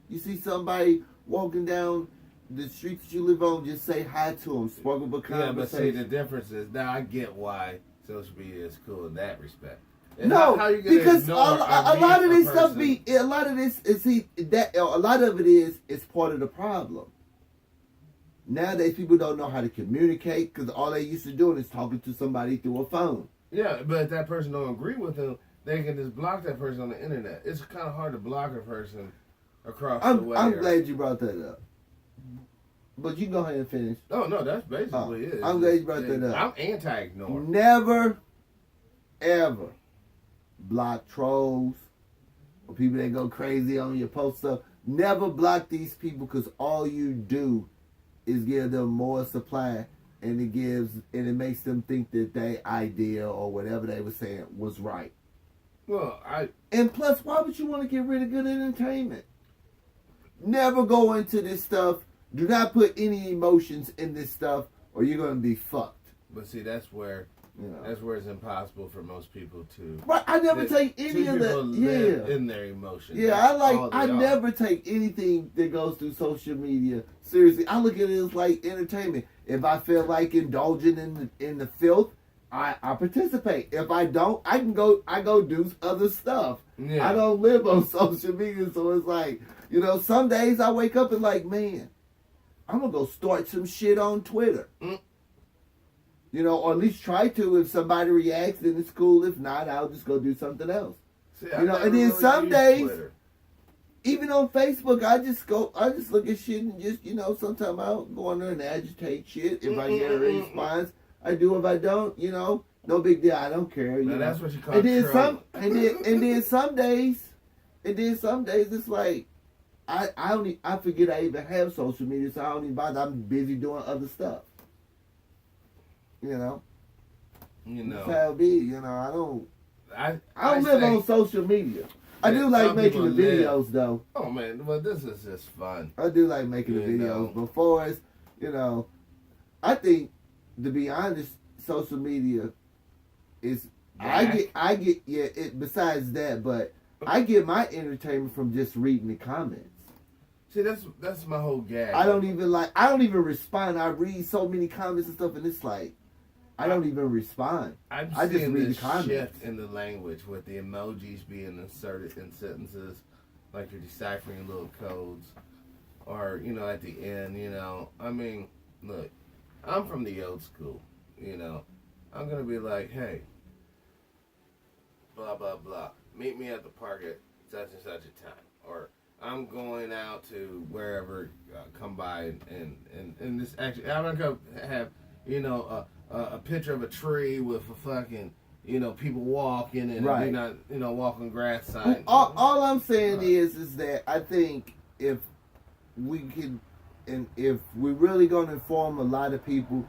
You see somebody walking down the street that you live on, just say hi to them, spark up a Yeah, but see, conversation. the difference is now I get why social media is cool in that respect. And No, how you gonna because a ignore lot of this stuff person? a lot of this is a lot of it is part of the problem. Nowadays, people don't know how to communicate because all they used to doing is talking to somebody through a phone. Yeah, but if that person don't agree with them, they can just block that person on the internet. It's kind of hard to block a person across the way. I'm glad you brought that up. But you go ahead and finish. Oh no, that's basically it. I'm glad you brought that up. I'm anti-ignore. Never, ever block trolls or people that go crazy on your post stuff. Never block these people, because all you do is give them more supply, and it makes them think that their idea or whatever they were saying was right. Well, And plus, why would you want to get rid of good entertainment? Never go into this stuff. Do not put any emotions in this stuff, or you're gonna be fucked. but see, that's where it's impossible for most people to. But I never take any of that. Live Yeah. in their emotions. Yeah, That's all I they are. never take anything that goes through social media seriously. I look at it as like entertainment. If I feel like indulging in the filth, I participate. If I don't, I go do other stuff. Yeah. I don't live on social media, so it's like, some days I wake up and like, man, I'm gonna go start some shit on Twitter. Or at least try to. If somebody reacts, then it's cool. If not, I'll just go do something else. See, And then some days, even on Facebook, I just look at shit and just, sometimes I'll go on there and agitate shit. If I get a response, I do. If I don't, no big deal. I don't care. Now that's what you call And then trolling. some days it's like I forget I even have social media, so I don't even bother. I'm busy doing other stuff. That's how it be. I don't live on social media. I do like Some making the people videos though. Oh man, but this is just fun. I do like making the You videos. know. Before it's, I think, to be honest, social media is. Whack. I get besides that, but I get my entertainment from just reading the comments. See, that's my whole gag. I don't even respond. I read so many comments and stuff, and it's like, I don't even respond. I'm I just seeing read this the comments. shift in the language with the emojis being inserted in sentences, like you're deciphering little codes, or at the end. I mean, look, I'm from the old school. I'm gonna be like, hey, blah blah blah, meet me at the park at such and such a time, or I'm going out to wherever, come by and this actually I'm not gonna have a picture of a tree with a fucking people walking and Right. do not walking grass sign. All I'm saying Right. is that I think if we can, and if we're really going to inform a lot of people,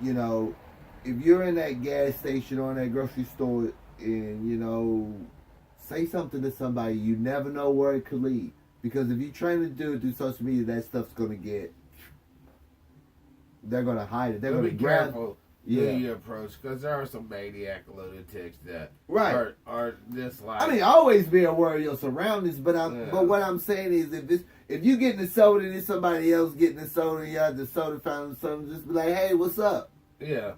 if you're in that gas station or in that grocery store and say something to somebody, you never know where it could lead. Because if you're trying to do it through social media, that stuff's going to get. They're going to hide it. They're So going be to grab. careful Yeah. who you approach, because there are some maniac lunatics that Right. are just like. I mean, always be aware of your surroundings, but Yeah. but what I'm saying is, if you getting the soda and there's somebody else getting the soda and you're at the soda fountain or something, just be like, hey, what's up? Yeah,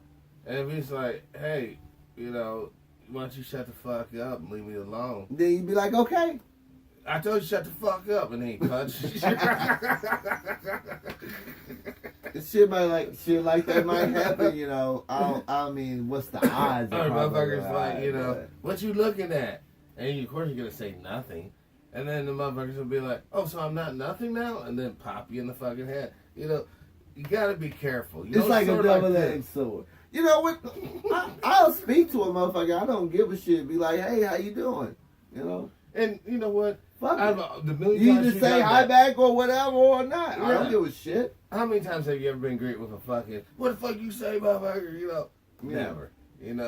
and if he's like, hey, why don't you shut the fuck up and leave me alone? Then you be like, okay. I told you shut the fuck up, and then he punches Shit like that might happen, I mean, what's the odds? Or motherfuckers like, but- what you looking at? And of course you're gonna say nothing, and then the motherfuckers will be like, oh, so I'm not nothing now, and then pop you in the fucking head. You gotta be careful. It's like a double-edged sword. You know what? I'll speak to a motherfucker. I don't give a shit. Be like, hey, how you doing? And you know what? Fuck Out it. of the million You times either say got hi that- back or whatever or not. I Yeah. don't give a shit. How many times have you ever been great with a fucking, what the fuck you say, motherfucker? Yeah. Never.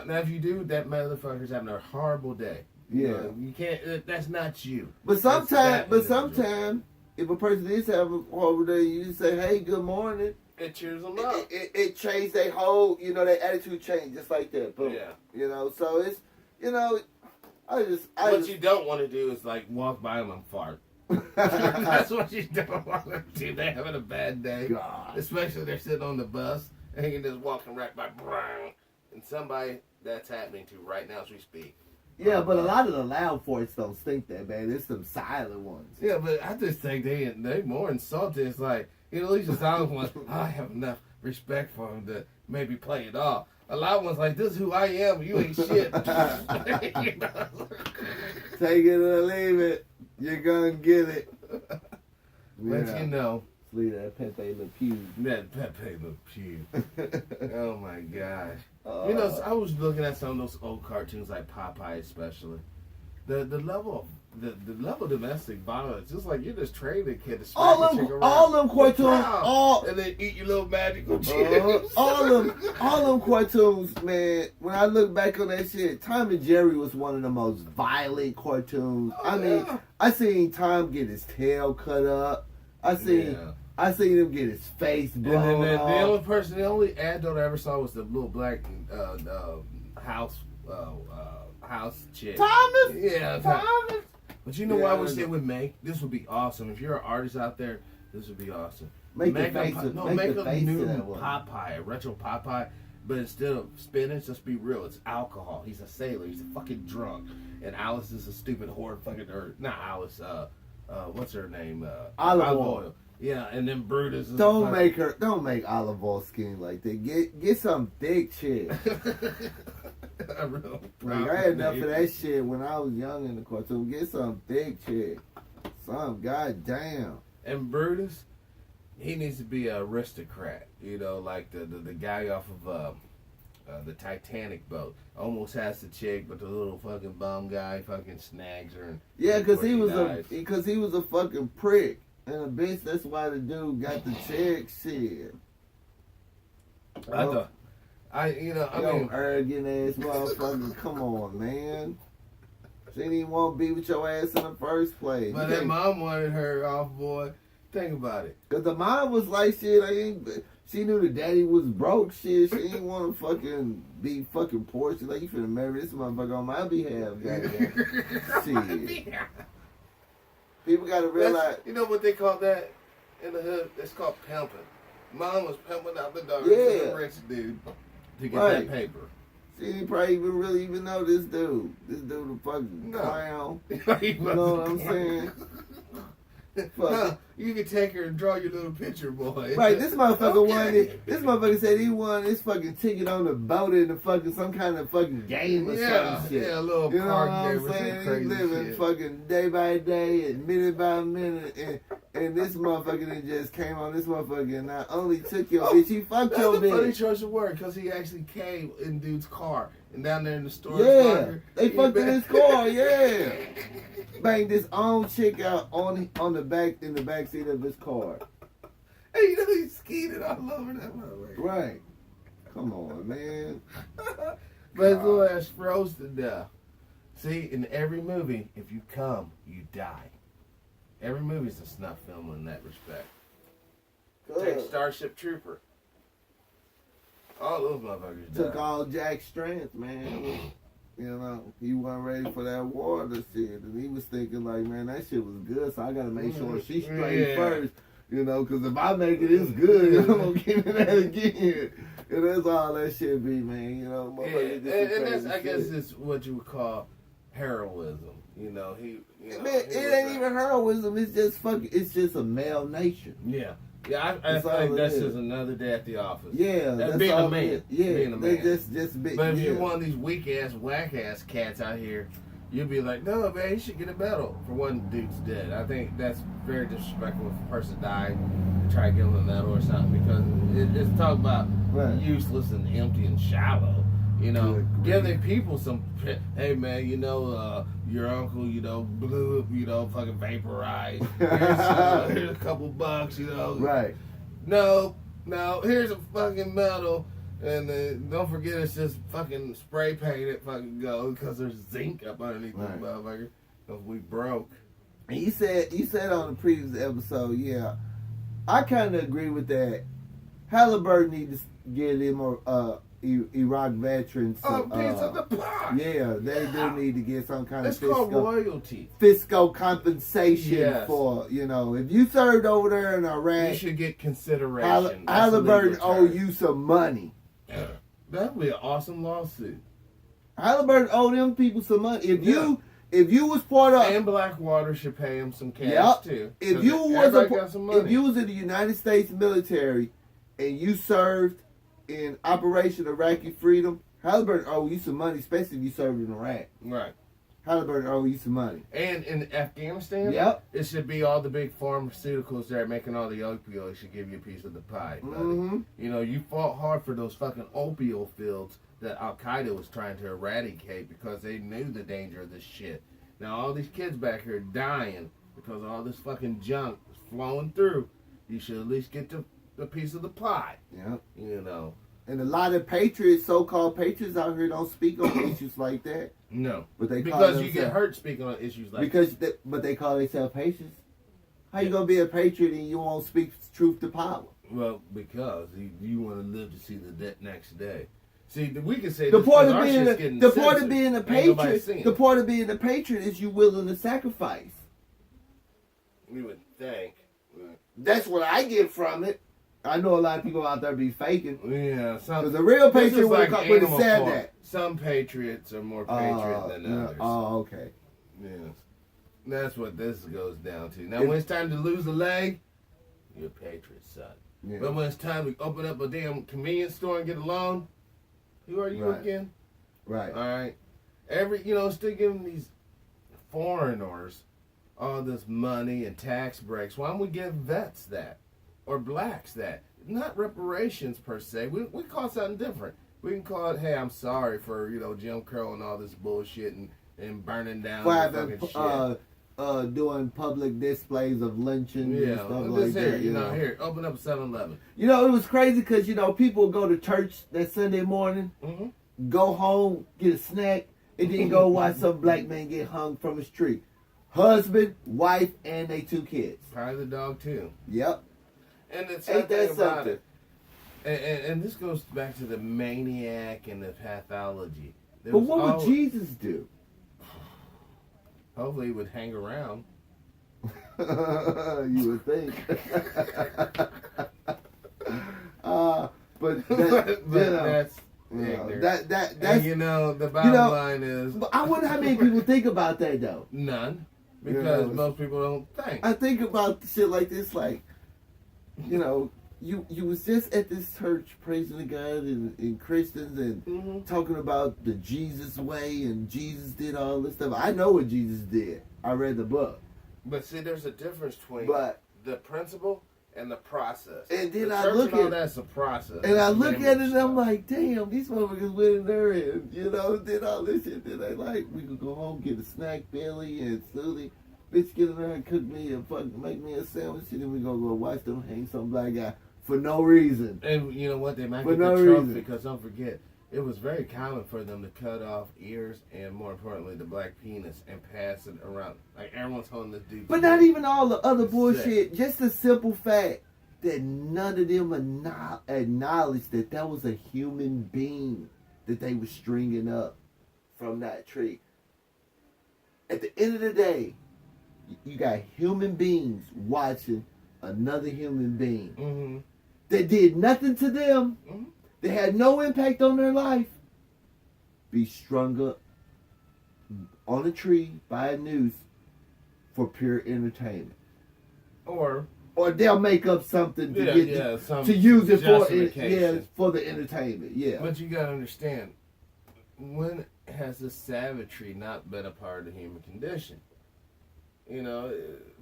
Now if you do, that motherfucker's having a horrible day. Yeah. You can't, that's not you. But That's that sometimes, individual. if a person is having a horrible day, you just say, hey, good morning. It cheers them up. It changed their whole, their attitude changed just like that. Boom. Yeah. So it's, What you don't want to do is like walk by them and fart. That's what you don't want to do. They're having a bad day. God. Especially if they're sitting on the bus and you're just walking right by, and somebody that's happening to right now as we speak. Yeah, but a lot of the loud voice don't think that, man. There's some silent ones. Yeah, but I just think they more insulted. It's like, at least the silent ones, I have enough respect for them to maybe play it off. A lot of ones like, this is who I am, you ain't shit. You know? Take it or leave it. You're gonna get it. But Leave that Pepe Le Pew. that Pepe Le Pew. Oh my gosh. Uh, I was looking at some of those old cartoons like Popeye especially. The level of domestic violence, just like you're just training a kid to smack all a chick them around. cartoons, And then eat your little magical chips. all them cartoons, man. When I look back on that shit, Tom and Jerry was one of the most violent cartoons. I mean, yeah. I seen Tom get his tail cut up. I seen him get his face And blown then off. the only adult I ever saw was the little black house chick. Thomas. Yeah, Thomas. But you know Yeah, what I I wish know. they would make? This would be awesome. If you're an artist out there, this would be awesome. Make the a face a new to that one. Popeye, a retro Popeye, but instead of spinach, let's be real, it's alcohol. He's a sailor. He's a fucking drunk, and Alice is a stupid whore. Fucking or not Alice. What's her name? Olive Oil. Yeah, and then Brutus. Is Don't make Olive Oil skinny like that. Get some thick chick. A real Like, I had enough of that shit when I was young in the cartoon. Get some thick chick. Some goddamn. And Brutus, he needs to be an aristocrat. Like the guy off of the Titanic boat. Almost has the chick, but the little fucking bum guy fucking snags her. And Yeah, because he dies. was a fucking prick and a bitch. That's why the dude got the chick. Shit. I thought. I mean, arrogant ass motherfucker. Come on, man. She didn't even want to be with your ass in the first place. But that mom wanted her off, boy. Think about it. Cause the mom was like, shit, she knew the daddy was broke, shit. She didn't want to fucking be fucking poor. She like, you finna marry this motherfucker on my behalf, goddamn. Shit. People gotta realize. You know what they call that in the hood? It's called pimping. Mom was pimping out the daughter Yeah. to the rich dude to get Right. that paper. She didn't probably even really even know this dude. This dude a fucking No. clown. You You know what I'm saying? No, you can take her and draw your little picture, boy. Right, this motherfucker Okay. wanted. This motherfucker said he won his fucking ticket on the boat in the fucking some kind of fucking game or Yeah, some shit. yeah, a little You know what park I'm there with some saying? He crazy living shit. fucking day by day and minute by minute, and this motherfucker that just came on this motherfucker and not only took your bitch, he fucked That's your a funny bitch. choice of word because he actually came in dude's car and down there in the store. Yeah, they fucked in his car. Yeah, banged his own chick out on the back in the back seat of his car. Hey, you know he skied it all over that motherfucker. Right. Come on, man. But his little ass froze to death. See, in every movie, if you come, you die. Every movie's a snuff film in that respect. Take Good. Starship Trooper. All those motherfuckers Took died. all Jack's strength, man. You know, he wasn't ready for that water shit, and he was thinking like, man, that shit was good, so I gotta make sure she's straight Yeah. first. You know, because if I make it, it's good. I'm gonna give it that again. And that's all that shit be, man. You know, Yeah, motherfuckers and did some that's, crazy I guess, shit. it's what you would call heroism. You know, he. You know, Man, he it was ain't like- even heroism. It's just fucking. It's just a male nation. Yeah, yeah. I That's all think it that's is. just another day at the office. Yeah, That's that's being a all man. it is. Yeah, Being a they man. just be, But if yeah. you're one of these weak ass, whack ass cats out here, you'd be like, no, man, you should get a medal for one dude's dead. I think that's very disrespectful if a person died and try to give them a medal or something because it's talk about Right. useless and empty and shallow. You know, Good give grief. the people some. Hey man, you know, your uncle, you know, blew, you know, fucking vaporized. Here's a couple bucks, you know. Right. No, here's a fucking medal. And don't forget it's just fucking spray painted fucking gold because there's zinc up underneath Right. the motherfucker. Because we broke. And you said on the previous episode, yeah, I kind of agree with that. Halliburton need to get him Iraq veterans. Oh, some, piece of the pie. yeah, they do need to get some kind It's of called royalty. fiscal compensation Yes. for, you know, if you served over there in Iraq, You should get consideration. That's the Halliburton legal owe term. you some money. That would be an awesome lawsuit. Halliburton owe them people some money. If you was part of And Blackwater should pay him some cash Yep. too. if 'Cause you was everybody got some money. if you was in the United States military and you served in Operation Iraqi Freedom, Halliburton owe you some money, especially if you served in Iraq. Right. Halliburton owe you some money. And in Afghanistan, Yep. it should be all the big pharmaceuticals that are making all the opioids should give you a piece of the pie, buddy. Mm-hmm. You know, you fought hard for those fucking opioid fields that Al Qaeda was trying to eradicate because they knew the danger of this shit. Now all these kids back here dying because all this fucking junk is flowing through. You should at least get the piece of the pie. Yeah. You know. And a lot of patriots, so-called patriots out here, don't speak on issues like that. No. But they call Because you get themselves- hurt speaking on issues like but they call themselves patriots. How you gonna be a patriot and you won't speak truth to power? Well, because you want to live to see the next day. See, we can say The this part because of our being shit's getting the part of censored. being a Ain't nobody patriot, seeing the it. part of being a patriot is you willing to sacrifice. You would think. That's what I get from it. I know a lot of people out there be faking. Yeah, Because the real this patriot is like would have Animal said Farm. that. Some patriots are more patriot than Yeah. others. Oh, okay. Yes. That's what this goes down to. Now, It- when it's time to lose a leg, you're a patriot, son. Yeah. But when it's time to open up a damn convenience store and get a loan, who are you Right. again? Right. All right. Still giving these foreigners all this money and tax breaks. Why don't we give vets that? Or blacks that? Not reparations per se. We call it something different. We can call it, hey, I'm sorry for, Jim Crow and all this bullshit and burning down For the having, fucking shit. doing public displays of lynching and Yeah, stuff well, like this that. here, here, open up a 7-Eleven. You know, it was crazy because, people go to church that Sunday morning, Mm-hmm. go home, get a snack, and then go watch some black man get hung from his tree. Husband, wife, and they 2 kids. Probably the dog too. Yep. And the Ain't sad that thing about something? it, and this goes back to the maniac and the pathology. There But was what would always- Jesus do? Hopefully, he would hang around. You would think. But but that, you know, that's that's and that's. you know, the bottom know, line is But I wonder how many people think about that though. none, You because know, most people don't think. I think about shit like this, like, you know, you was just at this church praising the God and Christians and Mm-hmm. talking about the Jesus way and Jesus did all this stuff. I know what Jesus did. I read the book, But see, there's a difference between but the principle and the process. And then the I church look and all at- that's a process. and I look at it and Stuff. I'm like, damn, these motherfuckers went in there and did all this shit that they like. We could go home, get a snack belly, and slowly, bitch, get in there and cook me and fucking make me a sandwich, and then we gonna go watch them hang some black guy for no reason. And you know what? They might For get no the trophy reason. because don't forget, it was very common for them to cut off ears and, more importantly, the black penis and pass it around. Like everyone's holding this dude. But not even all the other Sick. bullshit. Just the simple fact that none of them acknowledged that that was a human being that they were stringing up from that tree. At the end of the day, you got human beings watching another human being Mm-hmm. that did nothing to them, Mhm. that had no impact on their life, be strung up on a tree by a noose for pure entertainment. Or Or they'll make up something to some to use it for justification. for the entertainment. Yeah. But you gotta understand, when has this savagery not been a part of the human condition? You know,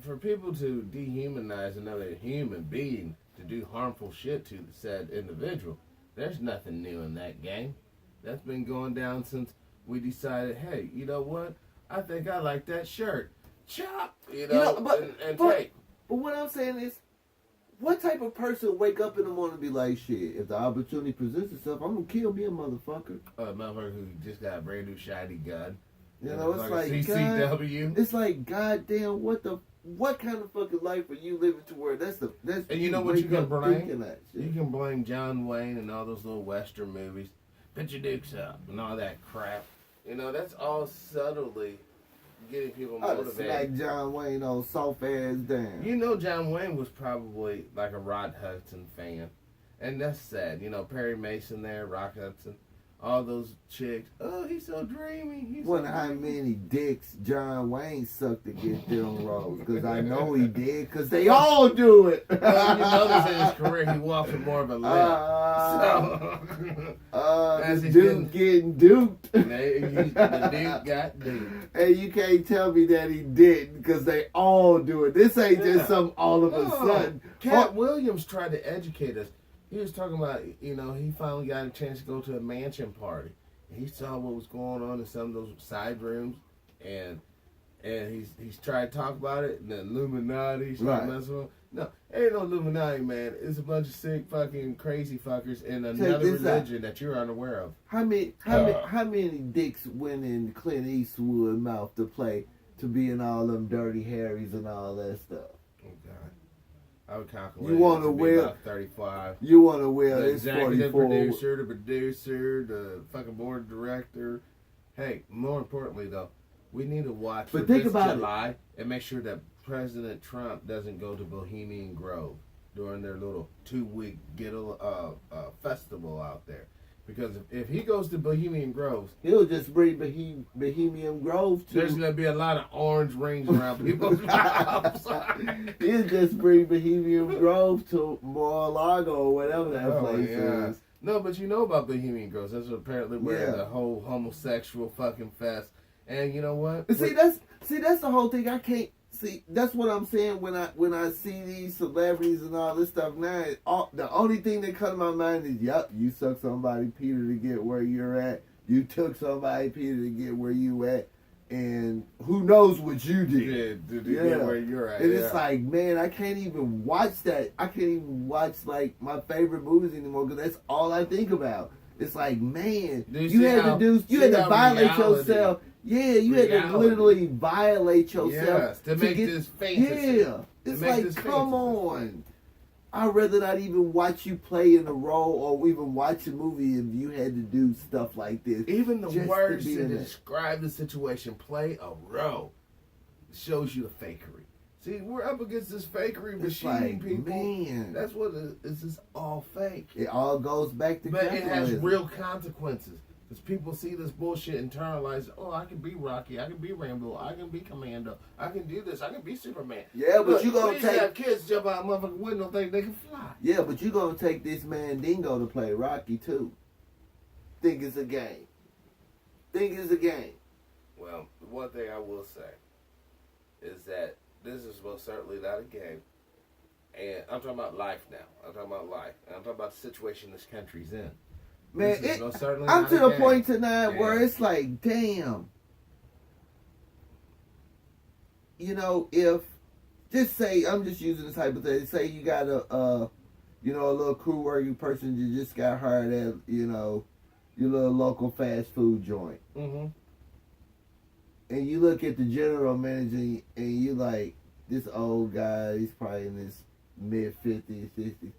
for people to dehumanize another human being to do harmful shit to the said individual, there's nothing new in that game. That's been going down since we decided, hey, you know what? I think I like that shirt. Chop! You know, and take. But what I'm saying is, what type of person would wake up in the morning and be like, shit, if the opportunity presents itself, I'm gonna kill me a motherfucker. A motherfucker who just got a brand new shiny gun. You know, it's like, CCW. It's like, goddamn, what kind of fucking life are you living to where that's And you know what you wake can up blame? thinking that shit. You can blame John Wayne and all those little Western movies. Put your dukes up and all that crap. You know, that's all subtly getting people I'd have motivated. smacked John Wayne on soft ass down. You know, John Wayne was probably like a Rod Hudson fan. And that's sad. You know, Perry Mason there, Rock Hudson, all those chicks. Oh, he's so dreamy. He's Wonder so how dreamy. many dicks John Wayne sucked to get them roles. Because I know he did. Because they all do it. Well, you notice in his career, he walks with more of a limp. As this he's dude getting duped. The dude got duped. And you can't tell me that he didn't. Because they all do it. This ain't Yeah. just some all of a No. sudden. Cat Williams tried to educate us. He was talking about, you know, he finally got a chance to go to a mansion party. He saw what was going on in some of those side rooms, and he's tried to talk about it. And the Illuminati started Right. messing with him. No, ain't no Illuminati, man. It's a bunch of sick, fucking crazy fuckers in Check another this out. religion that you're unaware of. How many dicks went in Clint Eastwood mouth to play to be in all them Dirty Harrys and all that stuff? Oh God, I would calculate. You wanna it to be wear- about 35. You want to wear The this executive 44. producer, the fucking board director. Hey, more importantly though, we need to watch But for think this about it. July and make sure that President Trump doesn't go to Bohemian Grove during their little 2-week festival out there. Because if he goes to Bohemian Grove, He'll just bring Bohemian Grove to. there's going to be a lot of orange rings around people's mouths. He'll just bring Bohemian Grove to Mar-a-Lago or whatever that Oh, place yeah. is. No, but you know about Bohemian Girls. That's apparently where Yeah. the whole homosexual fucking fest. And you know what? See, that's the whole thing. I can't see. That's what I'm saying when I see these celebrities and all this stuff now. The only thing that comes to my mind is, yep, you suck somebody Peter to get where you're at. You took somebody Peter to get where you at, and who knows what you did. Yeah, to get where you're at. And yeah. it's like, man, I can't even watch that. I can't even watch like my favorite movies anymore because that's all I think about. It's like, man, Do you you see had how- to do, you see had to how violate reality- yourself. Yeah, you had to reality. literally violate yourself Yes, to make this fantasy. Yeah, it's make like, this come fantasy. on. I'd rather not even watch you play in a role or even watch a movie if you had to do stuff like this. Even the just to words be to in it. describe the situation, play a role, shows you the fakery. See, we're up against this fakery It's machine, like, people. man, That's what it is. This is all fake. it all goes back to But it has capitalism. real consequences. Because people see this bullshit internalize, oh, I can be Rocky, I can be Rambo, I can be Commando, I can do this, I can be Superman. Yeah, but Look, you gonna we used to take have kids jump out of motherfucking window think they can fly. Yeah, but you gonna take this man Dingo to play Rocky too. Think it's a game. Think it's a game. Well, the one thing I will say is that this is most certainly not a game. And I'm talking about life now. I'm talking about life. And I'm talking about the situation this country's in. Man, This is most certainly I'm not to a the game. point tonight where Yeah. it's like, damn. You know, if just say I'm just using this hypothetical. Say you got a little crew working person you just got hired at, your little local fast food joint. Mm-hmm. And you look at the general manager and you like, this old guy, he's probably in his mid-50s, 60s.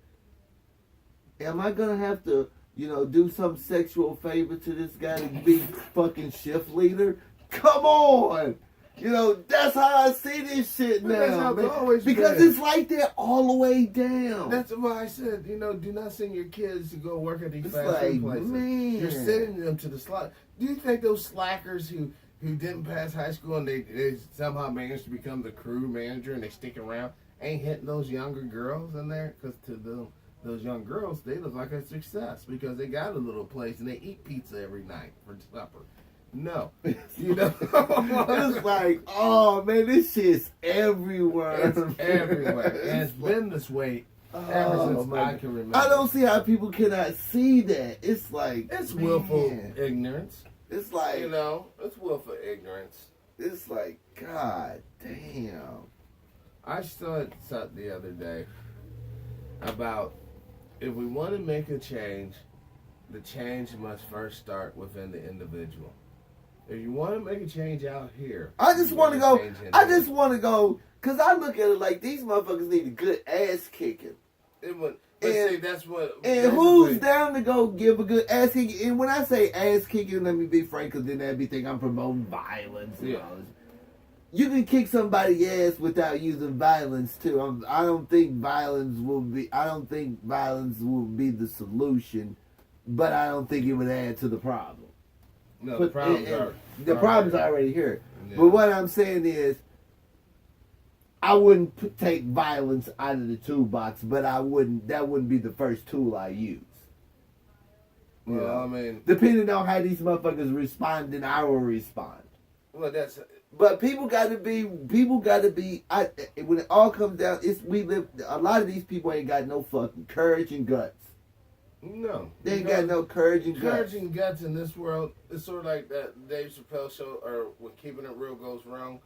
Am I going to have to, do some sexual favor to this guy to be fucking shift leader? Come on! That's how I see this shit But now. that's how it's man. always Because been. it's like that all the way down. That's why I said, do not send your kids to go work at these It's fast like, food places. man. You're sending them to the slot. Do you think those slackers who didn't pass high school and they somehow managed to become the crew manager and they stick around ain't hitting those younger girls in there? Because to them, those young girls, they look like a success because they got a little place and they eat pizza every night for supper. No. It's like, oh man, this shit's everywhere. It's everywhere. And it's been this way ever since my I can remember. I don't see how people cannot see that. It's like It's man, willful ignorance. It's like It's willful ignorance. it's like God damn. I saw something the other day about if we want to make a change, the change must first start within the individual. If you want to make a change out here, I just you want to gotta go. change in I here. just want to go because I look at it like these motherfuckers need a good ass kicking. It would, but And- see, that's what. And who's down to go give a good ass kicking? And when I say ass kicking, let me be frank, because then that'd be thinking I'm promoting violence. And Yeah. all this. You can kick somebody's ass without using violence too. I don't think violence will be. I don't think violence will be the solution, but I don't think it would add to the problem. No, But the problems and- are. the problem's already here. Yeah. But what I'm saying is, I wouldn't take violence out of the toolbox, but I wouldn't. That wouldn't be the first tool I use. You Well, know? I mean, Depending on how these motherfuckers respond, then I will respond. well, that's But people got to be. When it all comes down, a lot of these people ain't got no fucking courage and guts. no. They ain't got no courage and guts. Courage and guts in this world is sort of like that Dave Chappelle show, or when Keeping It Real goes wrong,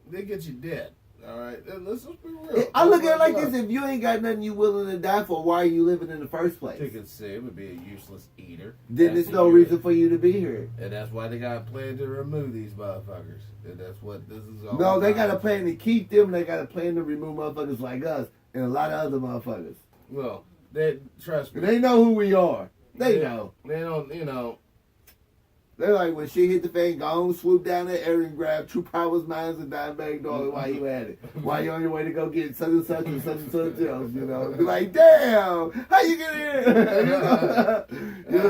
they get you dead. All right, let's just be real. I look at it like this: if you ain't got nothing you willing to die for, why are you living in the first place? You could say it would be a useless eater. Then That's there's no what reason for you to be here. And that's why they got a plan to remove these motherfuckers. And that's what this is all No, they about. got a plan to keep them. They got a plan to remove motherfuckers like us and a lot of other motherfuckers. Well, they trust me. They know who we are. They know. They don't, They're like, when she hit the fan, go on, swoop down that area and grab True Powers, Mines, and Dimebag Darrell while you at it. While you on your way to go get such and such and such and such else, Be like, damn, how you get here?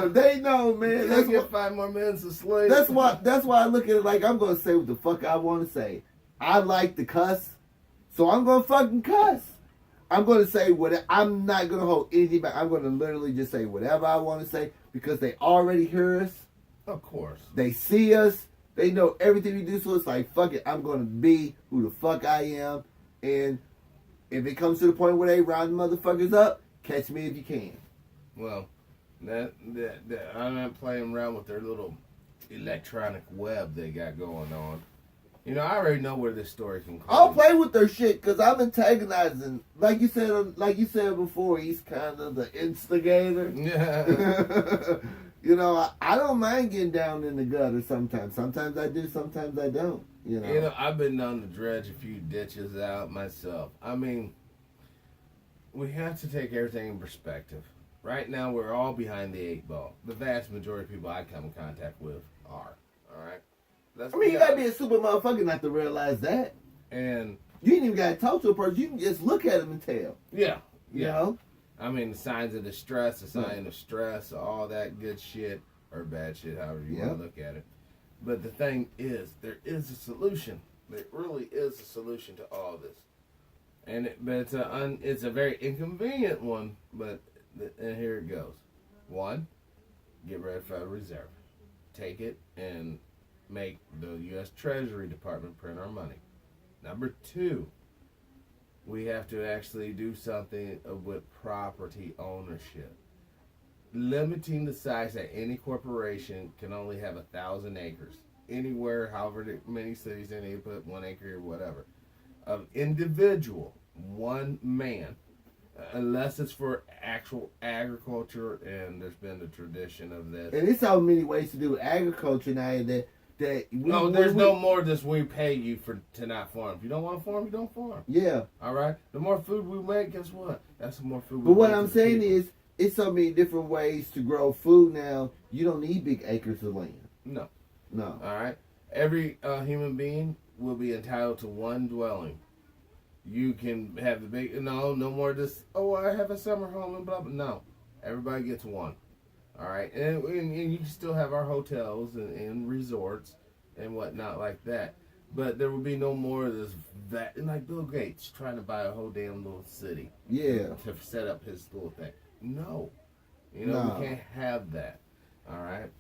They know, man. Let's get 5 more minutes of sleep. That's why I look at it like I'm gonna say what the fuck I want to say. I like to cuss, so I'm gonna fucking cuss. I'm gonna say what I'm not gonna hold anything back. I'm gonna literally just say whatever I want to say because they already hear us. Of course. They see us. They know everything we do. So it's like, fuck it. I'm gonna be who the fuck I am. And if it comes to the point where they round motherfuckers up, catch me if you can. Well, that I'm not playing around with their little electronic web they got going on. I already know where this story can come. I'll play with their shit because I'm antagonizing. Like you said before, he's kind of the instigator. Yeah. You know, I don't mind getting down in the gutter sometimes. Sometimes I do, sometimes I don't. You know, I've been known to dredge a few ditches out myself. I mean, we have to take everything in perspective. Right now, we're all behind the 8 ball. The vast majority of people I come in contact with are. All right? I mean, you gotta be a super motherfucker not to realize that. And you ain't even gotta talk to a person. You can just look at them and tell. Yeah. You know? I mean, the signs of distress, the sign of stress, all that good shit, or bad shit, however you want to look at it. But the thing is, there is a solution. There really is a solution to all this. But it's a very inconvenient one, and here it goes. 1, get rid of Federal Reserve. Take it and make the U.S. Treasury Department print our money. Number 2, we have to actually do something with property ownership. Limiting the size that any corporation can only have 1,000 acres. Anywhere, however many cities they need to put 1 acre or whatever. Of individual, 1 man. Unless it's for actual agriculture, and there's been a tradition of this. And there's so many ways to do agriculture now there's no more than we pay you to not farm. If you don't want to farm, you don't farm. Yeah. All right? The more food we make, guess what? That's the more food we make. But what I'm saying is, it's so many different ways to grow food now. You don't need big acres of land. No. No. All right? Every human being will be entitled to 1 dwelling. You can have the big, no more this, I have a summer home and blah, blah. No. Everybody gets 1. All right? And you can still have our hotels and resorts and whatnot like that. But there will be no more of this, like Bill Gates trying to buy a whole damn little city. Yeah. To set up his little thing. No. We can't have that. All right?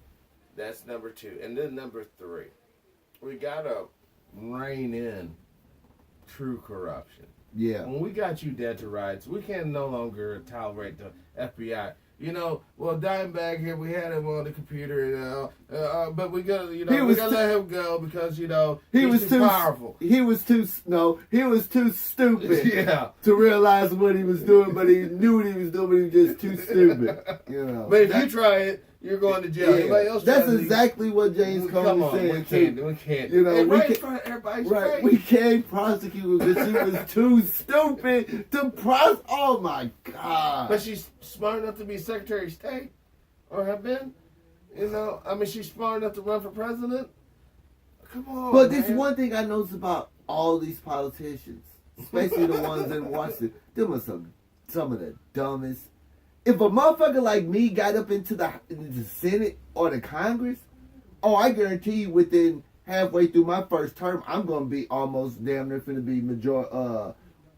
That's number 2. And then number 3. We got to rein in true corruption. Yeah. When we got you dead to rights, we can no longer tolerate the FBI. Dimebag here, we had him on the computer, but we gotta, we gotta let him go because, he was too powerful. He was too stupid yeah. to realize what he was doing, but he knew what he was doing, but he was just too stupid, But if you try it, you're going to jail. Anybody else that's exactly what James Comey said. We can't. We can't. Everybody's right. We can't prosecute him because she was too stupid to prosecute. Oh my God! But she's smart enough to be Secretary of State, or have been. She's smart enough to run for president. Come on. But this one thing I noticed about all these politicians, especially the ones in Washington, them are some of the dumbest. If a motherfucker like me got up into the Senate or the Congress, I guarantee you within halfway through my first term, I'm going to be almost damn near finna be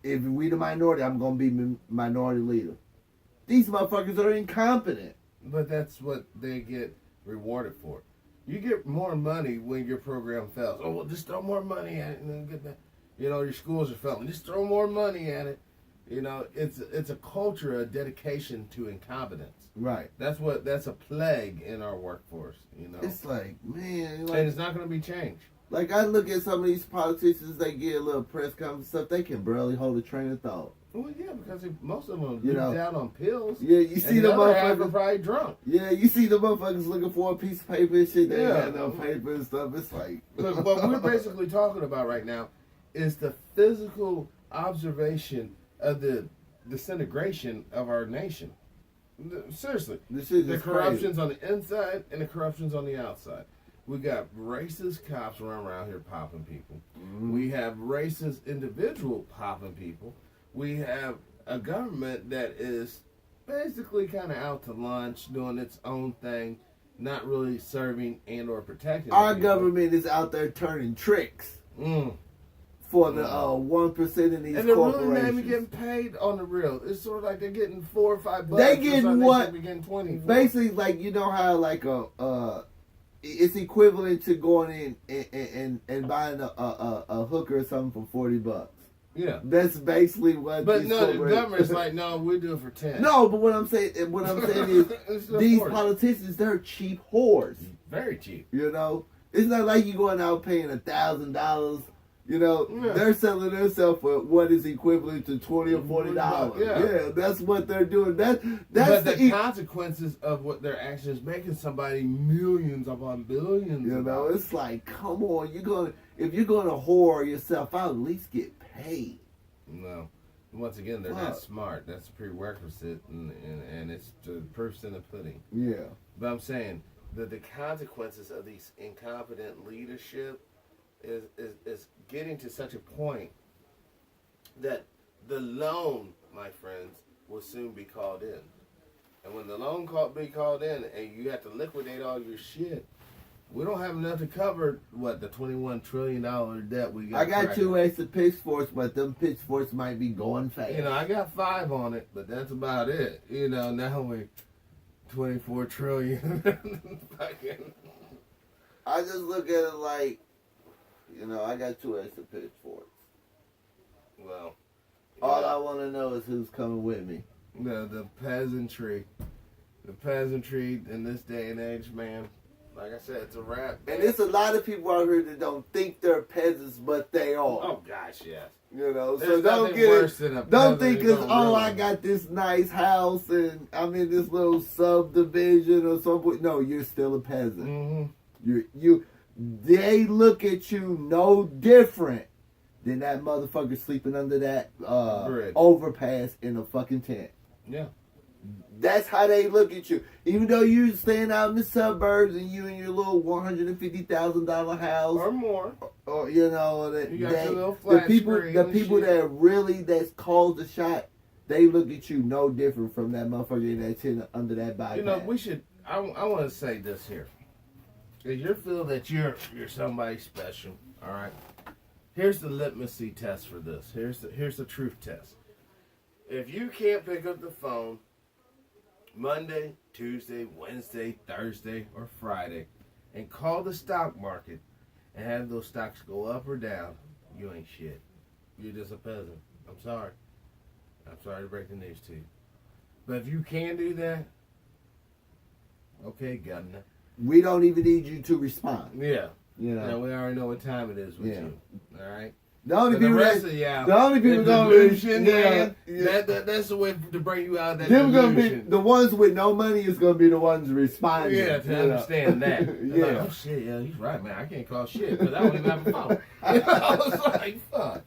if we the minority, I'm going to be minority leader. These motherfuckers are incompetent. But that's what they get rewarded for. You get more money when your program fails. Just throw more money at it and then get that. Your schools are failing. Just throw more money at it. It's a culture, a dedication to incompetence. Right. That's a plague in our workforce. It's like, man, and it's not going to be changed. Like I look at some of these politicians, they get a little press conference stuff. They can barely hold a train of thought. Well, yeah, because most of them are down on pills. Yeah, you see the motherfuckers are probably drunk. Yeah, you see the motherfuckers looking for a piece of paper and shit. They ain't got no paper and stuff. It's like, but what we're basically talking about right now is the physical observation of the disintegration of our nation. Seriously. The corruption's on the inside and the corruption's on the outside. We got racist cops running around here popping people. Mm-hmm. We have racist individual popping people. We have a government that is basically kind of out to lunch, doing its own thing, not really serving and or protecting our government is out there turning tricks. For the 1% in these corporations. And they're really not even getting paid on the real. It's sort of like they're getting $4 or $5. They getting what? They should be getting 20. Basically, like, you know how like it's equivalent to going in and buying a hooker or something for $40. Yeah, that's basically what. But no, the government's like, no, we do it for 10. No, but what I'm saying is these politicians, they're cheap whores. Very cheap. It's not like you going out paying $1,000. You know, Yeah. they're selling themselves for what is equivalent to $20 or $40. Yeah. That's what they're doing. That's but the consequences of what their actions making somebody millions upon billions. You know, it's like, come on, if you're gonna whore yourself out, at least get paid. No. Once again, they're not Fuck. smart. That's a prerequisite, and it's the proof's in the pudding. Yeah. But I'm saying that the consequences of these incompetent leadership is getting to such a point that the loan, my friends, will soon be called in. And when the loan be called in and you have to liquidate all your shit, we don't have enough to cover, the $21 trillion debt we got. I got 2 extra pitchforks, but them pitchforks might be going fast. You know, I got 5 on it, but that's about it. You know, now we're 24 trillion. Fucking. I just look at it like, you know, I got 2 extra pitchforks. Well, All I want to know is who's coming with me. the peasantry. The peasantry in this day and age, man. Like I said, it's a wrap. And there's a lot of people out here that don't think they're peasants, but they are. Oh gosh, yes. You know, There's so don't nothing get worse it. than a Don't peasant think who it's, don't oh, I realize. got this nice house and I'm in this little subdivision or something. No, you're still a peasant. Mm-hmm. They look at you no different than that motherfucker sleeping under that Bridge. overpass in a fucking tent. Yeah. That's how they look at you. Even though you staying out in the suburbs and you in your little $150,000 house, Or more. or you know, that, You got that- your little the flat people, screen the and people shit. that really that's called the shot, they look at you no different from that motherfucker in that tent under that bypass. You know, we should. I want to say this here. If you feel that you're somebody special, all right. Here's the litmus test for this. Here's the truth test. If you can't pick up the phone Monday, Tuesday, Wednesday, Thursday, or Friday, and call the stock market and have those stocks go up or down, you ain't shit. You're just a peasant. I'm sorry. I'm sorry to break the news to you. But if you can do that, okay, governor. We don't even need you to respond. Yeah. You know, Now we already know what time it is with Yeah. you. All right. the only But the people rest that, of y'all, the only people the gonna delusion, yeah, man. yeah. That's the way to bring you out of that them gonna be delusion. the ones with no money is gonna be the ones responding. Yeah, to you know. understand that. Yeah. Like, oh shit, yeah, he's right, man. I can't call shit because I don't even have a phone. You know, I was like, fuck.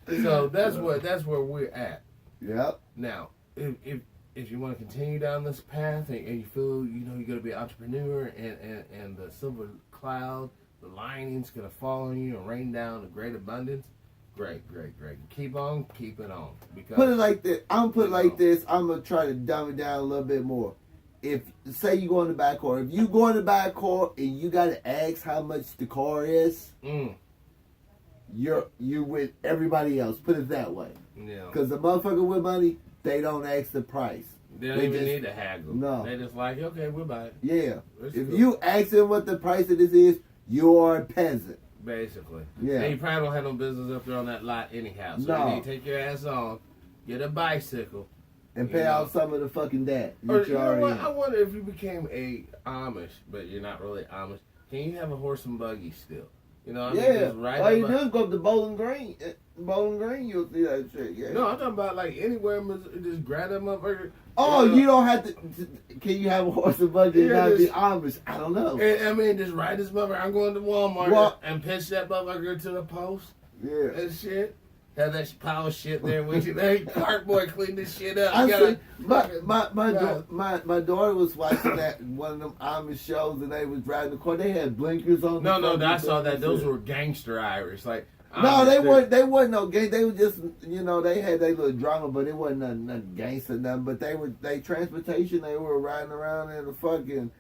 So that's where we're at. Yep. Now, if you want to continue down this path and you feel you're going to be an entrepreneur and the silver cloud, the lining's going to fall on you and rain down a great abundance, great. Keep on keeping on. Because Put it like this. I'm gonna put it like this. I'm gonna try to dumb it down a little bit more. If say you go in the back car, if you go in the back car and you gotta ask how much the car is, you with everybody else. Put it that way. Yeah. Because the motherfucker with money, they don't ask the price. They don't They even just- need to haggle. No. They just like, okay, we'll buy it. Yeah. That's If cool. you ask them what the price of this is, you're a peasant. Basically. Yeah. And you probably don't have no business up there on that lot anyhow. So No. you need to take your ass on, get a bicycle. And pay Yeah. out some of the fucking debt. Or that you know already what? in. I wonder if you became a Amish, but you're not really Amish. Can you have a horse and buggy still? You know, what I mean, Yeah. just ride All that you bu- do is go up to Bowling Green. Bowling Green, you'll see that shit. Yeah. No, I'm talking about like anywhere, in Missouri, just grab that motherfucker. Oh, know, you don't have to. Can you have a horse and buggy and Yeah, not be just- Amish? I don't know. I mean, just ride this motherfucker. I'm going to Walmart Well- and pitch that motherfucker to the post Yeah. and shit. Have that pile of shit there with you. Hey, cart boy, clean this shit up. I You gotta- see. My daughter was watching that one of them Amish shows, and they was driving the car. They had blinkers on. No, the front I of the saw that. business. Those were gangster Irish. Like No, they Amish, weren't. They wasn't no gay. They were just, you know, they had their little drama, but it wasn't nothing gangster, nothing. But they transportation. They were riding around in a fucking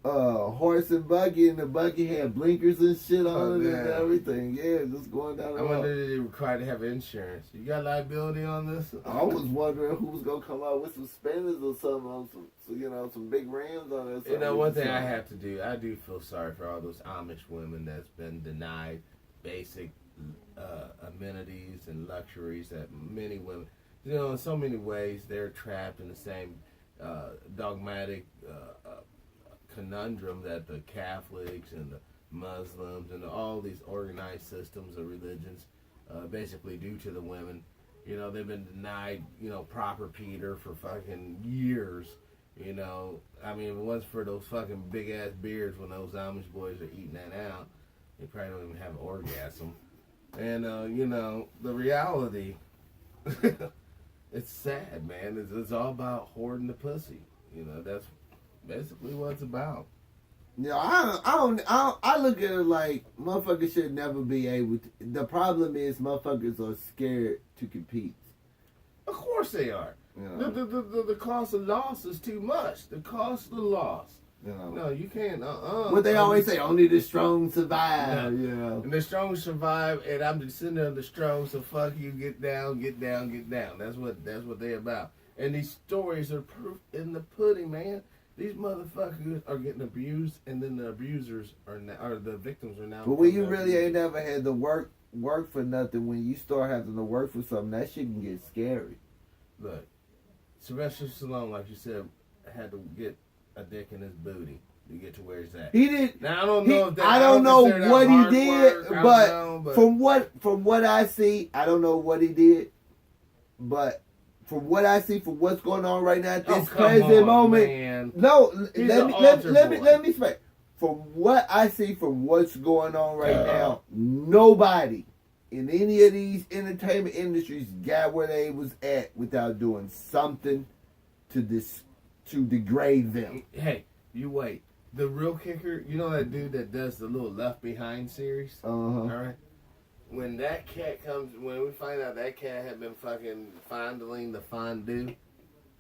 horse and buggy, and the buggy had blinkers and shit on Oh, it and man. everything. Yeah, just going down the I road. wonder if they required to have insurance. You got liability on this? I was wondering who was gonna come out with some spinners or something on some big rims on it. You know, one thing I have to do, I do feel sorry for all those Amish women that's been denied basic amenities and luxuries that many women, you know, in so many ways they're trapped in the same dogmatic conundrum that the Catholics and the Muslims and all these organized systems of religions basically due to the women. You know, they've been denied, you know, proper Peter for fucking years. You know, I mean, if it wasn't for those fucking big ass beards when those Amish boys are eating that out, they probably don't even have an orgasm. And, you know, the reality, it's sad, man. It's all about hoarding the pussy. You know, that's basically what it's about. Yeah, I look at it like motherfuckers should never be able to. The problem is motherfuckers are scared to compete. Of course they are. You know? The cost of loss is too much. The cost of loss. You know? No, you can't. What they always say, only the strong survive. Yeah. You know? And the strong survive, and I'm just sitting there, the strong. So fuck you, get down, get down, get down. That's what they about. And these stories are proof in the pudding, man. These motherfuckers are getting abused, and then the abusers are now, or the victims are now. But when you really ain't never had to work for nothing, when you start having to work for something, that shit can get scary. Look, Sylvester Stallone, like you said, had to get a dick in his booty to get to where he's at. He did. Now I don't know if that. I don't know consider that what he hard did, work, I but, don't know, but from what I see, I don't know what he did, but from what I see, from what's going on right now at this present moment, man. no, He's let an me altar let me boy. let me explain. From what I see, from what's going on right now, nobody in any of these entertainment industries got where they was at without doing something to degrade them. Hey, you wait. The real kicker, you know that dude that does the little Left Behind series? All right. When that cat comes, when we find out that cat had been fucking fondling the fondue,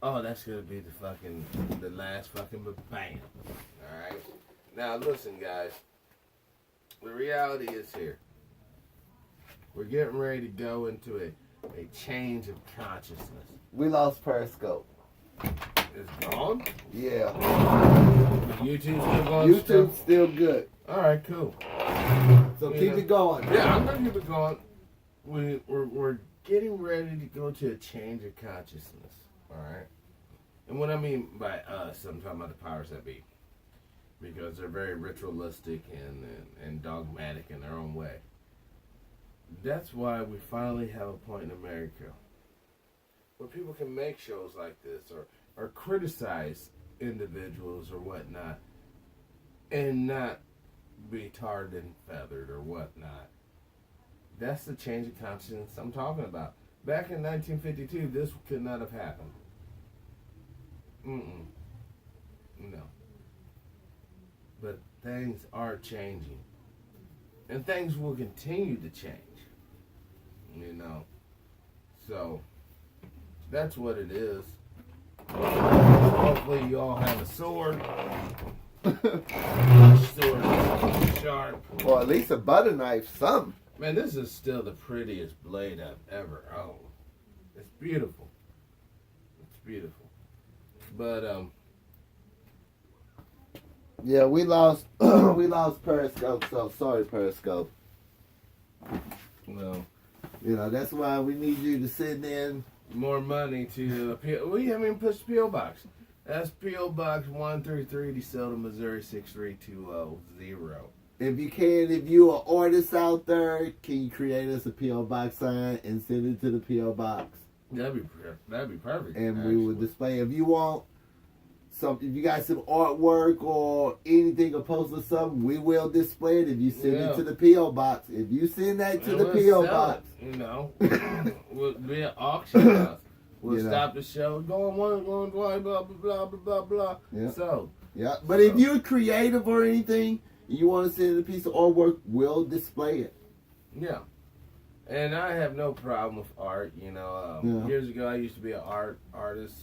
oh, that's gonna be the last fucking bam. All right. Now listen, guys. The reality is here. We're getting ready to go into a change of consciousness. We lost Periscope. It's gone. Yeah. YouTube's still going. YouTube's still good. All right, cool. So Yeah. keep it going. Yeah, I'm gonna keep it going. We're getting ready to go to a change of consciousness. All right. And what I mean by us, I'm talking about the powers that be, because they're very ritualistic and dogmatic in their own way. That's why we finally have a point in America where people can make shows like this or criticize individuals or whatnot and not be tarred and feathered or whatnot. That's the change of conscience I'm talking about. Back in 1952, this could not have happened. No. But things are changing. And things will continue to change. You know. So, that's what it is. Hopefully you all have a sword. Sword is sharp. Or at least a butter knife, something. Man, this is still the prettiest blade I've ever owned. It's beautiful. It's beautiful. But yeah, we lost Periscope, so sorry Periscope. well, You know, that's why we need you to sit in. more money to appeal. We haven't even pushed P.O. Box. That's P.O. Box 133, DeSoto, Missouri 63220. If you're an artist out there, can you create us a P.O. Box sign and send it to the P.O. Box? That'd be perfect. And actually. we will display. If you want if you got some artwork or anything or post or something, we will display it if you send it to the P.O. Box. If you send that to And the we'll P.O. sell Box. it, you know. We'll be an auction house. We'll You know. stop the show. Going blah, blah, blah, blah, blah, blah. Yeah. So, Yeah. But if you're creative or anything, and you want to send a piece of artwork, we'll display it. yeah. And I have no problem with art. You know, Yeah. years ago I used to be an artist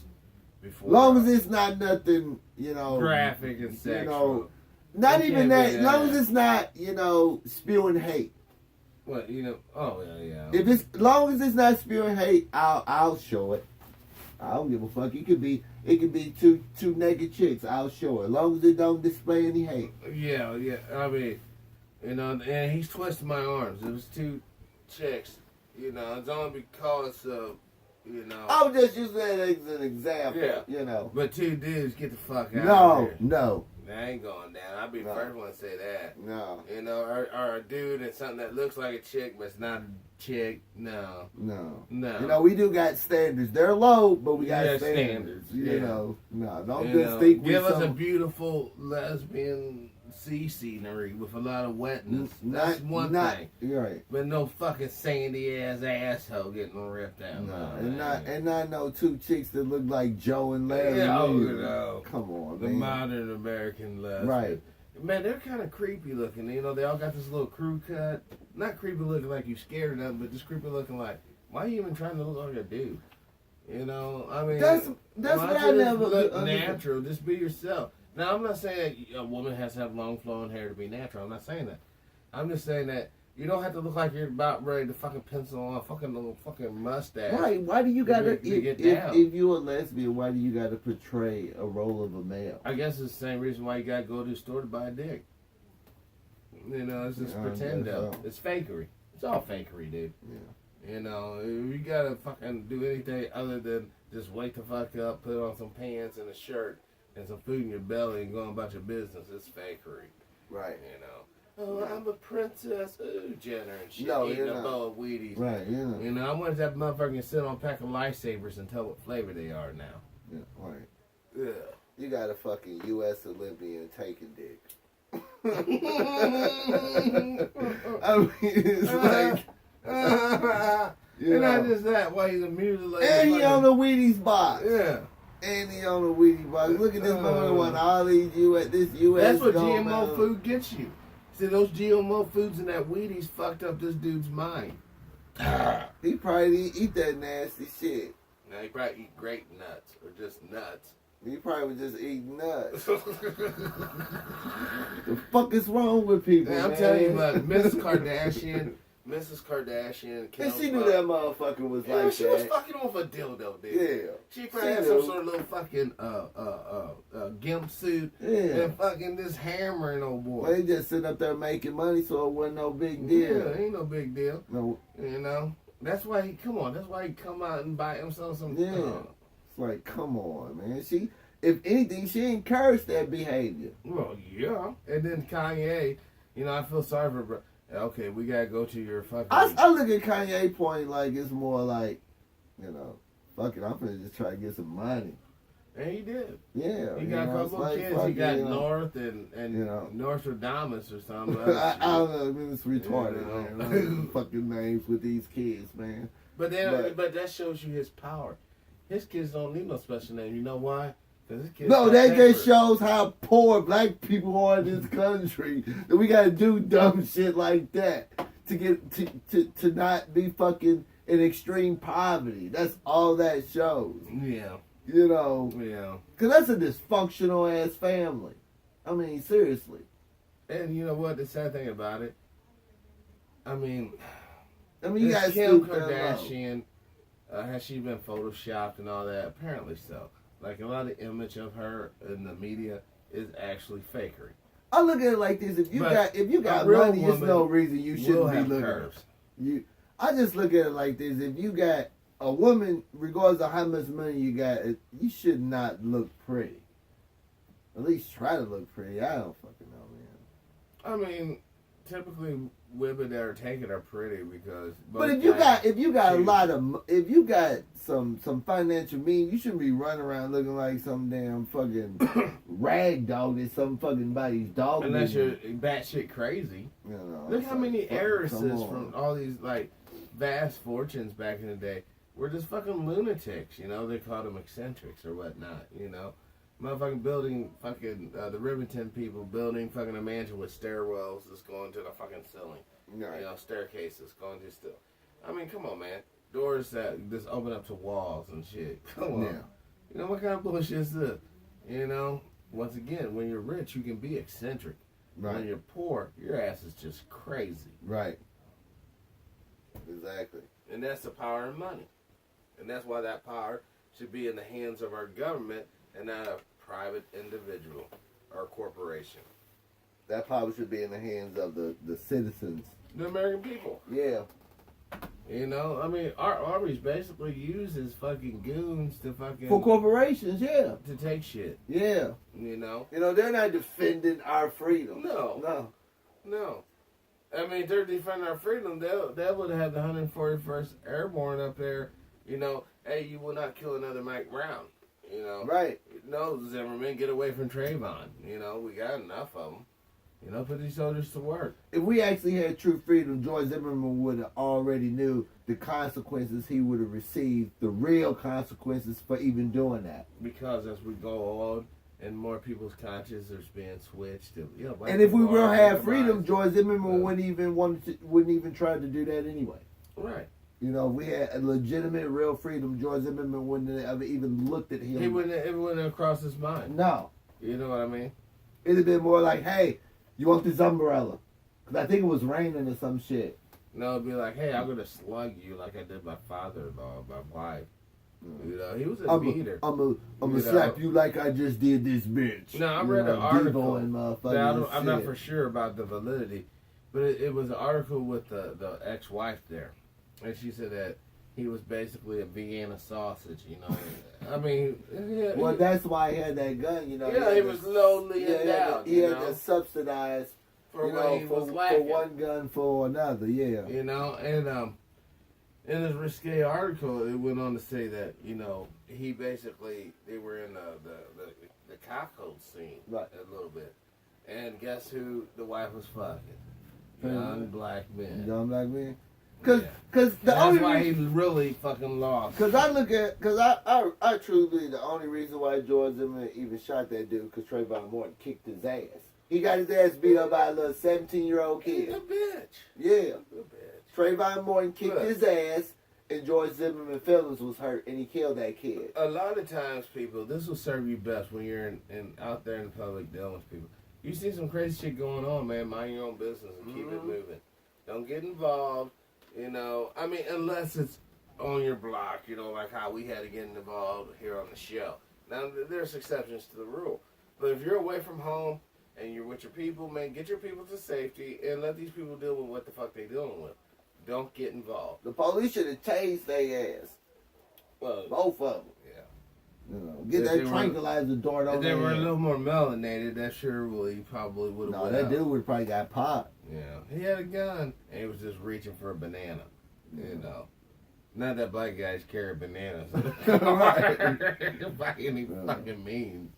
before. Long as it's not nothing, graphic and sexual. You know, not It even can't that. be As long that. as it's not, spewing hate. What, oh yeah. If it's long as it's not spewing hate, I'll show it. I don't give a fuck. It could be two naked chicks. I'll show it. As long as it don't display any hate. Yeah. I mean, and he's twisting my arms. It was two chicks. It's only because of You know. I was just using that as an example. Yeah. You know. But 2 dudes, get the fuck out of No, here. no, That ain't going down. I'll be the No. first one to say that. no, You know, or a dude and something that looks like a chick, but it's not a chick. No. no. No. You know, we do got standards. They're low, but we got Yeah, standards. You yeah. know, no, don't You just know, think we give us a some. beautiful lesbian sea scenery with a lot of wetness. Not, That's one not, thing. You're right. But no fucking sandy ass asshole getting ripped out. No, No, and not no 2 chicks that look like Joe and Larry. Yeah, oh, Williams. no. Come on, The man. modern American lesbian. Right. Man, they're kind of creepy looking. You know, they all got this little crew cut. Not creepy looking like you scared of them, but just creepy looking like, why are you even trying to look like a dude? You know, I mean, That's why what don't I you just never look understood. natural. Just be yourself. Now, I'm not saying that a woman has to have long flowing hair to be natural. I'm not saying that. I'm just saying that you don't have to look like you're about ready to fucking pencil on a fucking little fucking mustache. Right? Why do you gotta? To get If down. you're a lesbian, why do you gotta portray a role of a male? I guess it's the same reason why you gotta go to the store to buy a dick. You know, it's just Yeah, I pretend guess though. so. It's fakery. It's all fakery, dude. Yeah. You know, you gotta fucking do anything other than just wake the fuck up, put on some pants and a shirt and some food in your belly and go about your business. It's fakery. Right. You know. Oh, I'm a princess. Ooh, Jenner and shit. No, eating you're a not. bowl of Wheaties. Right. You know. You know, I wanted that motherfucker to sit on a pack of lifesavers and tell what flavor they are now. Yeah, right. Yeah. You got a fucking U.S. Olympian taking dick. I mean, it's like. You And not know. just that, why he's a mutilated. And he fucking- on the Wheaties box. Yeah. And he on the Wheaties box. Look at this man want all these U.S. This U.S. That's what going GMO on. food gets you. See, those GMO foods and that Wheaties fucked up this dude's mind. He probably didn't eat that nasty shit. Now, he probably eat grape nuts or just nuts. He probably was just eating nuts. Yeah, The fuck is wrong with people, I'm man? telling you, look, Mrs. Kardashian. And Kim she knew that motherfucker was Yeah, like she that. was fucking off a dildo, dude. Yeah. She probably She had some knew. sort of little fucking gimp suit Yeah. and fucking this hammering old boy. Well, he just sitting up there making money, so it wasn't no big deal. Yeah, ain't no big deal. No, You know, that's why he That's why he come out and buy himself some. Yeah. it's like, come on, man. She, if anything, she encouraged that behavior. Well, yeah. And then Kanye, you know, I feel sorry for bro. Okay, we gotta go to your fucking. I look at Kanye point like it's more like, you know, fuck it, I'm gonna just try to get some money. And he did. Yeah. He you got a know, it's couple like, kids. fuck He it, got you know. North and You know. Nostradamus or something. I don't know, I mean, it's retarded, You know. man. I don't know fucking names with these kids, man. But then, But- but that shows you his power. His kids don't need no special name. You know why? Because his kids. No, got that paper. just shows how poor black people are in this country. That we gotta do dumb shit like that to get to not be fucking in extreme poverty. That's all that shows. Yeah, You know, yeah. cause that's a dysfunctional ass family. I mean, seriously. And you know what? The sad thing about it, I mean, I mean, you this gotta Kim stoop down low. Kardashian, has she been photoshopped and all that? Apparently so. Like a lot of the image of her in the media is actually fakery. I look at it like this: if you But got a real money, there's woman no reason you Will shouldn't be have looking. curves. I just look at it like this: if you got a woman, regardless of how much money you got, you should not look pretty. At least try to look pretty. I don't fucking know, man. I mean, typically women that are taken are pretty because. But both if you got guys a choose. lot of, if you got some financial means, you shouldn't be running around looking like some damn fucking rag dog that some fucking body's dog. Unless you're eating. batshit crazy. You know, Look it's how like, many fucking heiresses come on. from all these like vast fortunes back in the day were just fucking lunatics. You know, they called them eccentrics or whatnot. You know, motherfucking building fucking the Rivington people building fucking a mansion with stairwells that's going to the fucking ceiling. Right. You know, staircases going to still. I mean, come on, man. Doors that just open up to walls and shit. Come on. Yeah. You know what kind of bullshit is this? You know, once again, when you're rich, you can be eccentric. When Right. you're poor, your ass is just crazy. Right. Exactly. And that's the power of money. And that's why that power should be in the hands of our government and not a private individual or corporation. That power should be in the hands of the citizens. The American people. Yeah. You know, I mean, Arby's basically uses fucking goons to fucking For corporations, yeah. to take shit. Yeah. You know, They're not defending our freedom. no. I mean, they're defending our freedom. They would have had the 141st Airborne up there. You know, hey, you will not kill another Mike Brown. You know, Right. No, Zimmerman, get away from Trayvon. You know, we got enough of them. You know, put these soldiers to work. If we actually had true freedom, George Zimmerman would have already knew the consequences he would have received, the real consequences for even doing that. Because as we go on and more people's conscience is being switched, to, you know, And if we people real are had victimized. freedom, George Zimmerman wouldn't even try to do that anyway. Right. If we had a legitimate, real freedom, George Zimmerman wouldn't have ever even looked at him. It wouldn't have crossed his mind. No. You know what I mean? It'd have been more like, hey, you want this umbrella? Because I think it was raining or some shit. No, it'd be like, hey, I'm gonna slug you like I did my father-in-law, my wife. You know, he was a beater. I'm gonna slap you like I just did this bitch. No, I read an article. And I'm not for sure about the validity, but it was an article with the ex-wife there, and she said that he was basically a Vienna sausage. You know, I mean, yeah, well, that's why he had that gun. Yeah, he was lowly endowed. He had to subsidize for what he was lacking. For one gun for another. Yeah. You know, and in his risque article, it went on to say that he basically they were in the cockhold scene right. a little bit, and guess who the wife was fucking? Young black men. Young black men. Because that's why he really fucking lost. Because I truly believe the only reason why George Zimmerman even shot that dude because Trayvon Martin kicked his ass. He got his ass beat up by a little 17-year-old kid. He's a bitch. Yeah. He's a bitch. Trayvon Martin kicked his ass, and George Zimmerman feelings was hurt, and he killed that kid. A lot of times, people, this will serve you best when you're out there in the public dealing with people. You see some crazy shit going on, man. Mind your own business and keep it moving. Don't get involved. I mean, unless it's on your block, like how we had to get involved here on the show. Now, there's exceptions to the rule. But if you're away from home and you're with your people, man, get your people to safety and let these people deal with what the fuck they're dealing with. Don't get involved. The police should have tased their ass. Well, both of them. Yeah. Get that tranquilizer dart on If they were a little more melanated, that probably would have that dude would have probably got popped. Yeah. He had a gun, and he was just reaching for a banana. Not that black guys carry bananas. By any fucking means.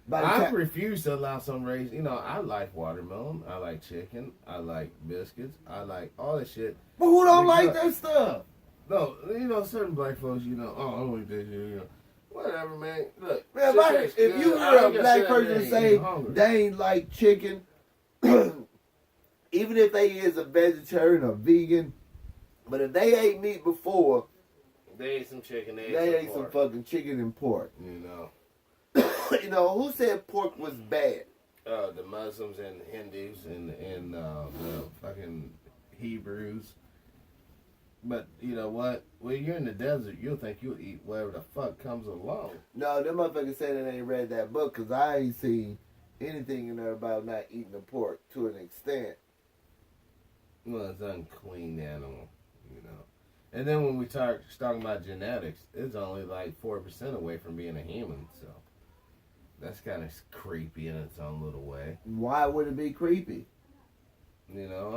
But I refuse to allow some race. I like watermelon. I like chicken. I like biscuits. I like all that shit. But who don't like that stuff? No, certain black folks, I don't like that shit, Whatever, man. Look, man, if you hear a black person say they ain't like chicken, even if they is a vegetarian or vegan, but if they ate meat before, they ate some chicken, they ate some fucking chicken and pork. Who who said pork was bad? The Muslims and Hindus and the fucking Hebrews. But you know what? When you're in the desert, you'll think you'll eat whatever the fuck comes along. No, them motherfuckers say they ain't read that book because I ain't seen anything in there about not eating the pork to an extent. Well, it's an unclean animal, And then when we talking about genetics, it's only like 4% away from being a human, so that's kind of creepy in its own little way. Why would it be creepy? I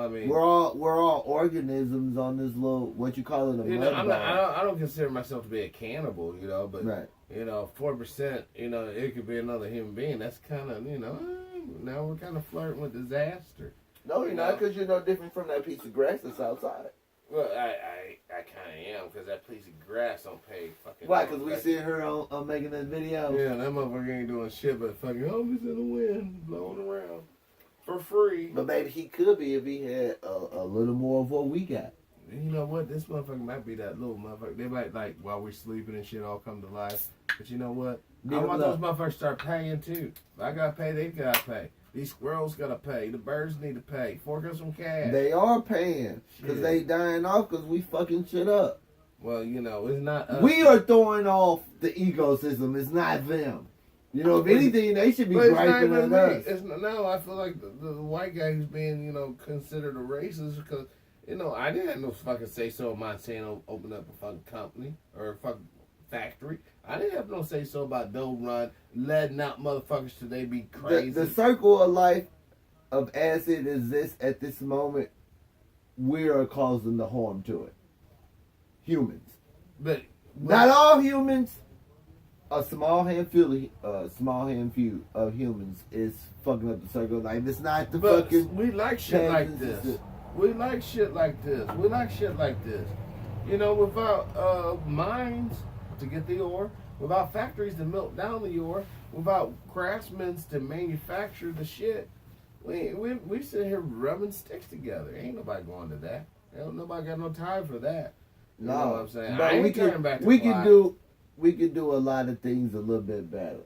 mean, we're all organisms on this little what you call it I don't consider myself to be a cannibal, but right. 4%, it could be another human being. That's kind of now we're kind of flirting with disaster. No, you're not, because you're no different from that piece of grass that's outside. Well, I kind of am, because that piece of grass don't pay fucking. Why? Because we see her on making that video. Yeah, that motherfucker ain't doing shit but fucking always in the wind, blowing around. For free. But maybe he could be if he had a little more of what we got. You know what? This motherfucker might be that little motherfucker. They might, like, while we're sleeping and shit all come to life. But you know what? I want those motherfuckers to start paying, too. If I gotta pay, they gotta pay. These squirrels gotta pay. The birds need to pay. Fork us some cash. They are paying. Because they dying off because we fucking shit up. Well, it's not us. We are throwing off the ecosystem. It's not them. If anything, they should be griping at us. No, I feel like the white guy who's being, considered a racist because You know, I didn't have no fucking say so of Monsanto open up a fucking company or a fucking factory. I didn't have no say so about Doe Run letting out motherfuckers till they be crazy. The circle of life of as it exists at this moment, we are causing the harm to it. Humans. But Not all humans. A small handful of humans is fucking up the circle of life. It's not the but fucking. we like shit like this. We like shit like this. We like shit like this. You know, without mines to get the ore, without factories to melt down the ore, without craftsmen to manufacture the shit, we sit here rubbing sticks together. Ain't nobody going to that. Ain't nobody got no time for that. You know what I'm saying? But I ain't we turning can back to we fly, can do a lot of things a little bit better.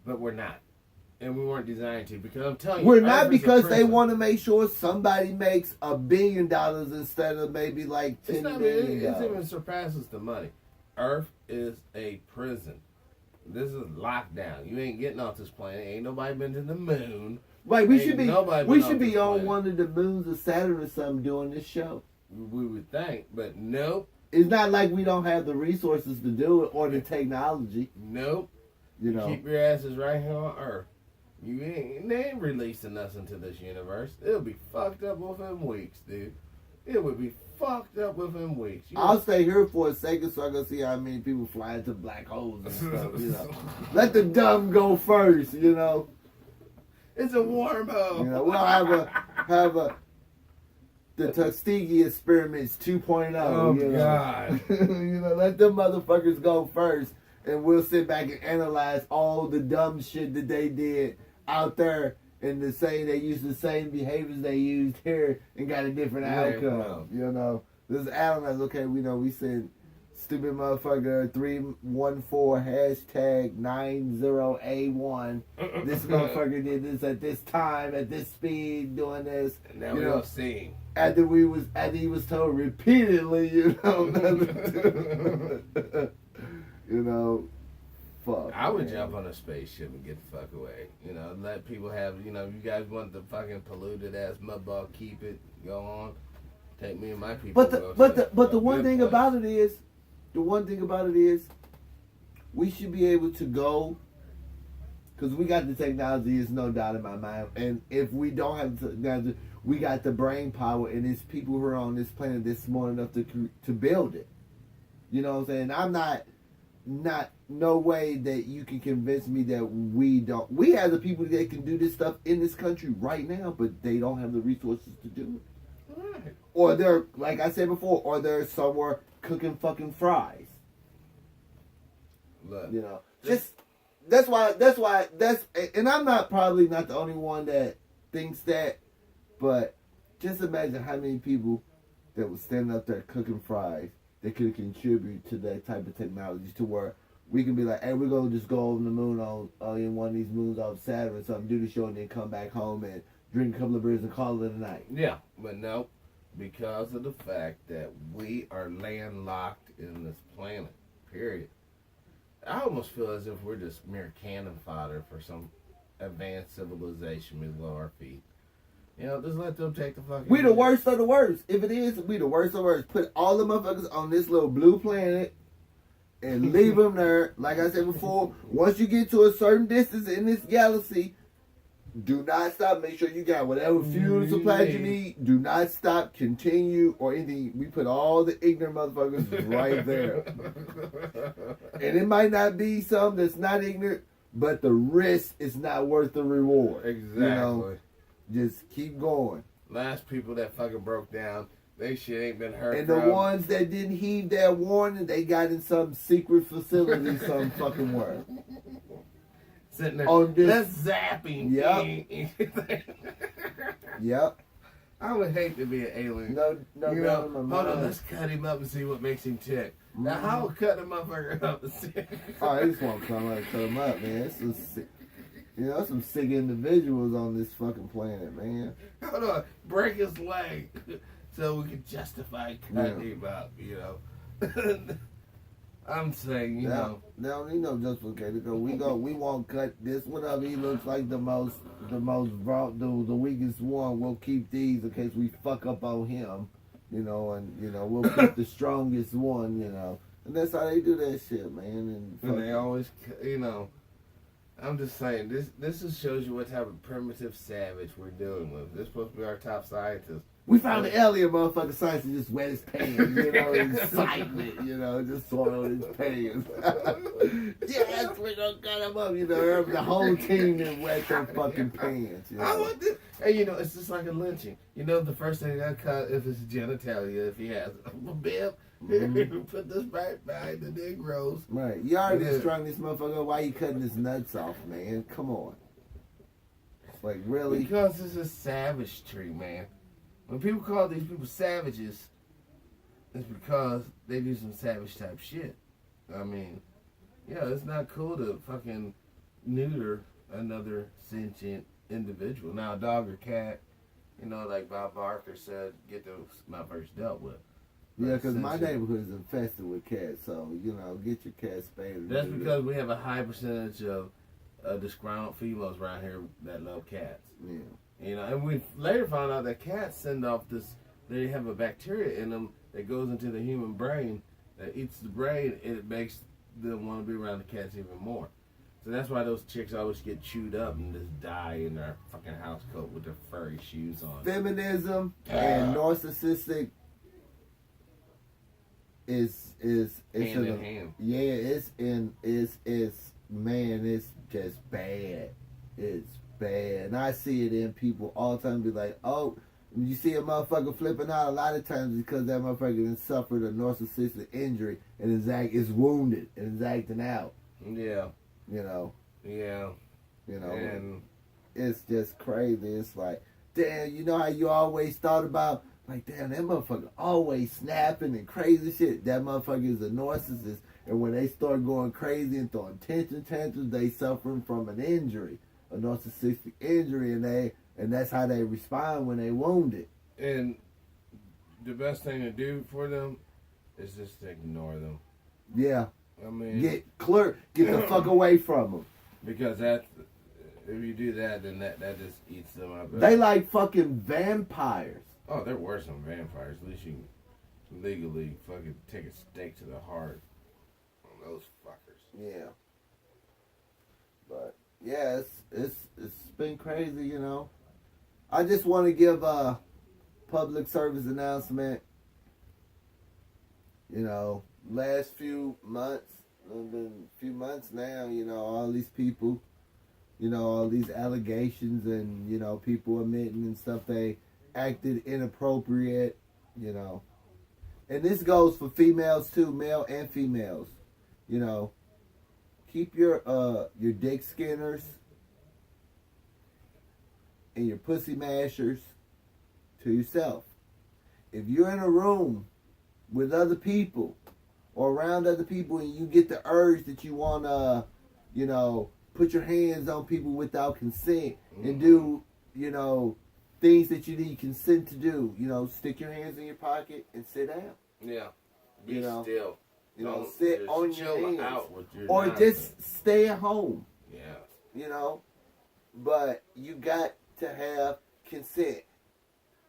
but we're not. And we weren't designed to, because I'm telling you, We're Earth not is a because they prison. want to make sure somebody makes $1 billion instead of maybe like It's $10 not. million. It even surpasses the money. Earth is a prison. This is lockdown. You ain't getting off this planet. Ain't nobody been to the moon. Right, we Ain't should be nobody we been should off be this on planet. one of the moons of Saturn or something doing this show. We would think, but nope, It's not like we don't have the resources to do it or the technology. nope. You know, Keep your asses right here on Earth. They ain't releasing us into this universe. It'll be fucked up within weeks, dude. It would be fucked up within weeks. I'll stay here for a second so I can see how many people fly into black holes and stuff. You know, let the dumb go first. You know, It's a wormhole. you know we'll have a the Tuskegee experiments 2.0. Oh, you know? God. You know, let them motherfuckers go first, and we'll sit back and analyze all the dumb shit that they did out there, and they used the same behaviors they used here and got a different Yeah, outcome. no. You know, this is analyze. Okay, we said stupid motherfucker 314 #90A1. This motherfucker did this at this time at this speed doing this. And now You we know, don't see. after he was told repeatedly, you know, you know, fuck. I would man. jump on a spaceship and get the fuck away. You know, let people have, you know, you guys want the fucking polluted ass mudball, keep it, go on. Take me and my people. But the one thing about it is, we should be able to go, because we got the technology, it's no doubt in my mind. And if we don't have the technology, we got the brain power, and it's people who are on this planet that's smart enough to build it. You know what I'm saying? I'm not no way that you can convince me that we don't. We have the people that can do this stuff in this country right now, but they don't have the resources to do it. Right. Or they're, like I said before, or they're somewhere cooking fucking fries. Look, You know, that's why, and I'm probably not the only one that thinks that, but just imagine how many people that would stand up there cooking fries that could contribute to that type of technology to where we can be like, hey, we're going to just go over the moon on in one of these moons off Saturn or something, do the show, and then come back home and drink a couple of beers and call it a night. yeah, but no, because of the fact that we are landlocked in this planet, period. I almost feel as if we're just mere cannon fodder for some advanced civilization below our feet. You know, just let them take the fucking... We the worst of the worst. If it is, we the worst of the worst. Put all the motherfuckers on this little blue planet and leave them there. Like I said before, once you get to a certain distance in this galaxy, do not stop. Make sure you got whatever fuel supplies you need. Do not stop. Continue or anything. We put all the ignorant motherfuckers right there. And it might not be some that's not ignorant, but the risk is not worth the reward. Exactly. You know, just keep going. Last people that fucking broke down, they shit ain't been heard And from. the ones that didn't heed that warning, they got in some secret facility, some fucking word. Sitting there, On this- that's zapping. Yep. Yep. I would hate to be an alien. No You doubt know, in my hold on, mind. let's cut him up and see what makes him tick. Now, how cut a motherfucker up and see? Oh, I just want to come up and cut them up, man. It's some sick, some sick individuals on this fucking planet, man. Hold on, break his leg so we can justify cutting Yeah. him up, you know. I'm saying, you know. They don't need no justification. We won't cut this one up. He looks like the weakest one. We'll keep these in case we fuck up on him. you know, and you know we'll pick the strongest one, you know, and that's how they do that shit, man. And they always, you know, I'm just saying this just shows you what type of primitive savage we're dealing with. They're supposed to be our top scientists. We found the alien motherfucker science just wet his pants, you know, excitement, you know, just soiled his pants. Yes, we gonna cut him up, you know, the whole team that wet their fucking pants, you I know. want this. And you know, it's just like a lynching. You know, the first thing I cut if it's genitalia, if he has a bib, put this right behind the Negroes. Right, you already Yeah. strung this motherfucker, why you cutting his nuts off, man? Come on. Like, really? Because it's a savage tree, man. When people call these people savages, it's because they do some savage type shit. I mean, yeah, it's not cool to fucking neuter another sentient individual. Now, a dog or cat, you know, like Bob Barker said, get those my first dealt with. Yeah, because my Sentient. neighborhood is infested with cats, so, you know, get your cat spayed. That's because we have a high percentage of disgruntled females around here that love cats. Yeah. You know, and we later found out that cats send off this. They have a bacteria in them that goes into the human brain that eats the brain, and it makes them want to be around the cats even more. So that's why those chicks always get chewed up and just die in their fucking house coat with their furry shoes on. Feminism and narcissistic is Hand in hand. Yeah, it's man, it's just bad. It's bad. And I see it in people all the time be like, oh, when you see a motherfucker flipping out, a lot of times it's because that motherfucker has suffered a narcissistic injury and is wounded and is acting out. Yeah. You know. Yeah. You know. And it's just crazy. It's like, damn, you know how you always thought about, like, damn, that motherfucker always snapping and crazy shit. That motherfucker is a narcissist. And when they start going crazy and throwing tantrums, they suffering from an injury, a narcissistic injury, and that's how they respond when they wounded. and the best thing to do for them is just to ignore them. Yeah, I mean, get the fuck away from them. because that if you do that, then that just eats them up. They like fucking vampires. Oh, they're worse than vampires. At least you can legally fucking take a stake to the heart on those fuckers. Yeah. But yeah, it's been crazy, you know. I just want to give a public service announcement. You know, last few months now, you know, all these people, you know, all these allegations and, you know, people admitting and stuff, they acted inappropriate, you know. And this goes for females too, male and females. You know, keep your dick skinners and your pussy mashers to yourself. If you're in a room with other people or around other people and you get the urge that you want to, you know, put your hands on people without consent and do, you know, things that you need consent to do, you know, stick your hands in your pocket and sit down. Yeah. Be You know, still. You know, Don't sit just on your chill hands. out with your Or nonsense. just stay at home, Yeah. you know. But you got to have consent.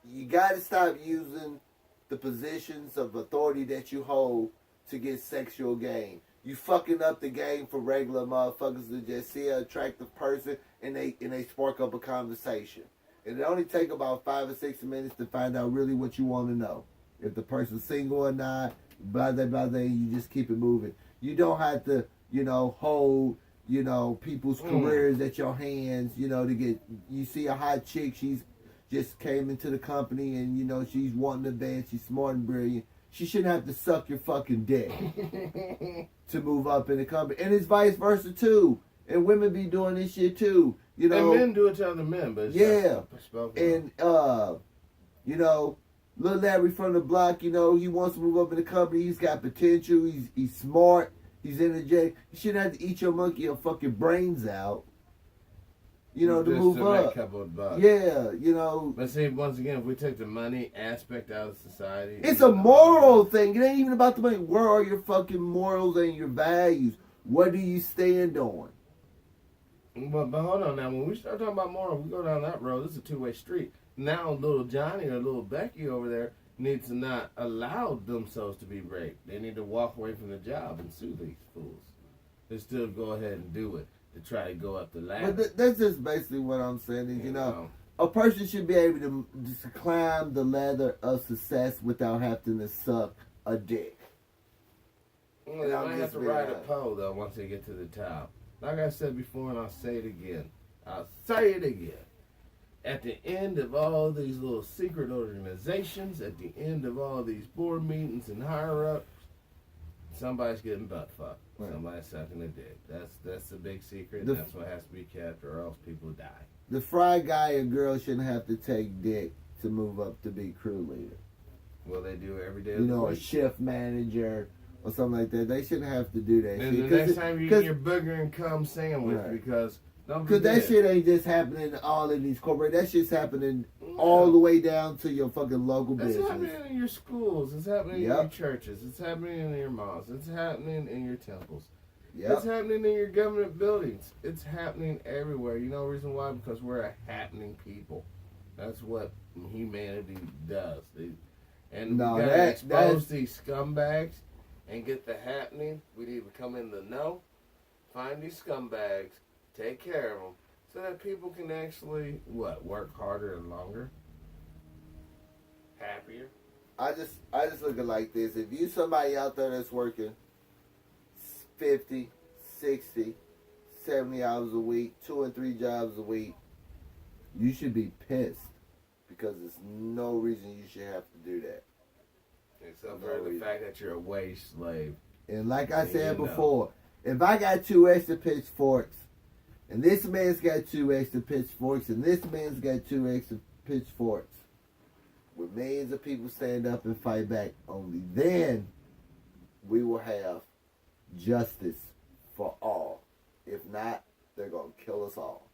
You got to stop using the positions of authority that you hold to get sexual gain. You fucking up the game for regular motherfuckers to just see an attractive person and they spark up a conversation. And it only take about 5 or 6 minutes to find out really what you want to know. If the person's single or not, blah, blah, blah, blah, you just keep it moving. You don't have to, you know, hold, you know, people's careers at your hands, you know, to get, you see a hot chick, she's just came into the company and, you know, she's wanting to advance, she's smart and brilliant. She shouldn't have to suck your fucking dick to move up in the company. And it's vice versa, too. And women be doing this shit, too. You know, and men do it to other men, but it's yeah. spoken And, you know, Lil Larry from the block, you know, he wants to move up in the company. He's got potential. He's smart. He's energetic. You shouldn't have to eat your monkey your fucking brains out, you know, to just move to make a up. couple of bucks. Yeah, you know. But see, once again, if we take the money aspect out of society, It's a moral thing. It ain't even about the money. Where are your fucking morals and your values? What do you stand on? But hold on now. When we start talking about moral, we go down that road. This is a two-way street. Now, little Johnny or little Becky over there need to not allow themselves to be raped. They need to walk away from the job and sue these fools. They still go ahead and do it to try to go up the ladder. But that's just basically what I'm saying is, you know, a person should be able to just climb the ladder of success without having to suck a dick. Well, they might have to ride a pole, though, once they get to the top. Like I said before, and I'll say it again. At the end of all these little secret organizations, at the end of all these board meetings and higher-ups, somebody's getting butt fucked. Right. Somebody's sucking a dick. That's the big secret. That's what has to be kept, or else people die. The fry guy or girl shouldn't have to take dick to move up to be crew leader. Well, they do every day. You know, a shift manager or something like that. They shouldn't have to do that. And the next time you get your booger and cum sandwich, right. Because that shit ain't just happening all in these corporate. That shit's happening all the way down to your fucking local business. It's happening in your schools. It's happening in your churches. It's happening in your malls. It's happening in your temples. Yep. It's happening in your government buildings. It's happening everywhere. You know the reason why? Because we're a happening people. That's what humanity does. We gotta expose these scumbags and get the happening. We need to come in the know, find these scumbags, take care of them, so that people can actually, work harder and longer? Happier? I just look at it like this. If you somebody out there that's working 50, 60, 70 hours a week, 2 and 3 jobs a week, you should be pissed. Because there's no reason you should have to do that. Except for the fact that you're a wage slave. And like I said before, if I got 2 extra pitchforks, and this man's got 2 extra pitchforks, and this man's got 2 extra pitchforks, when millions of people stand up and fight back, only then we will have justice for all. If not, they're going to kill us all.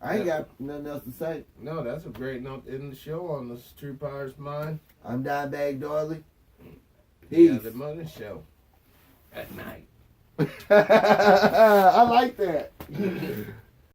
I ain't got nothing else to say. No, that's a great note to end the show on this True Power's Mind. I'm Dimebag Doily. Peace. The Money Show at night. I like that.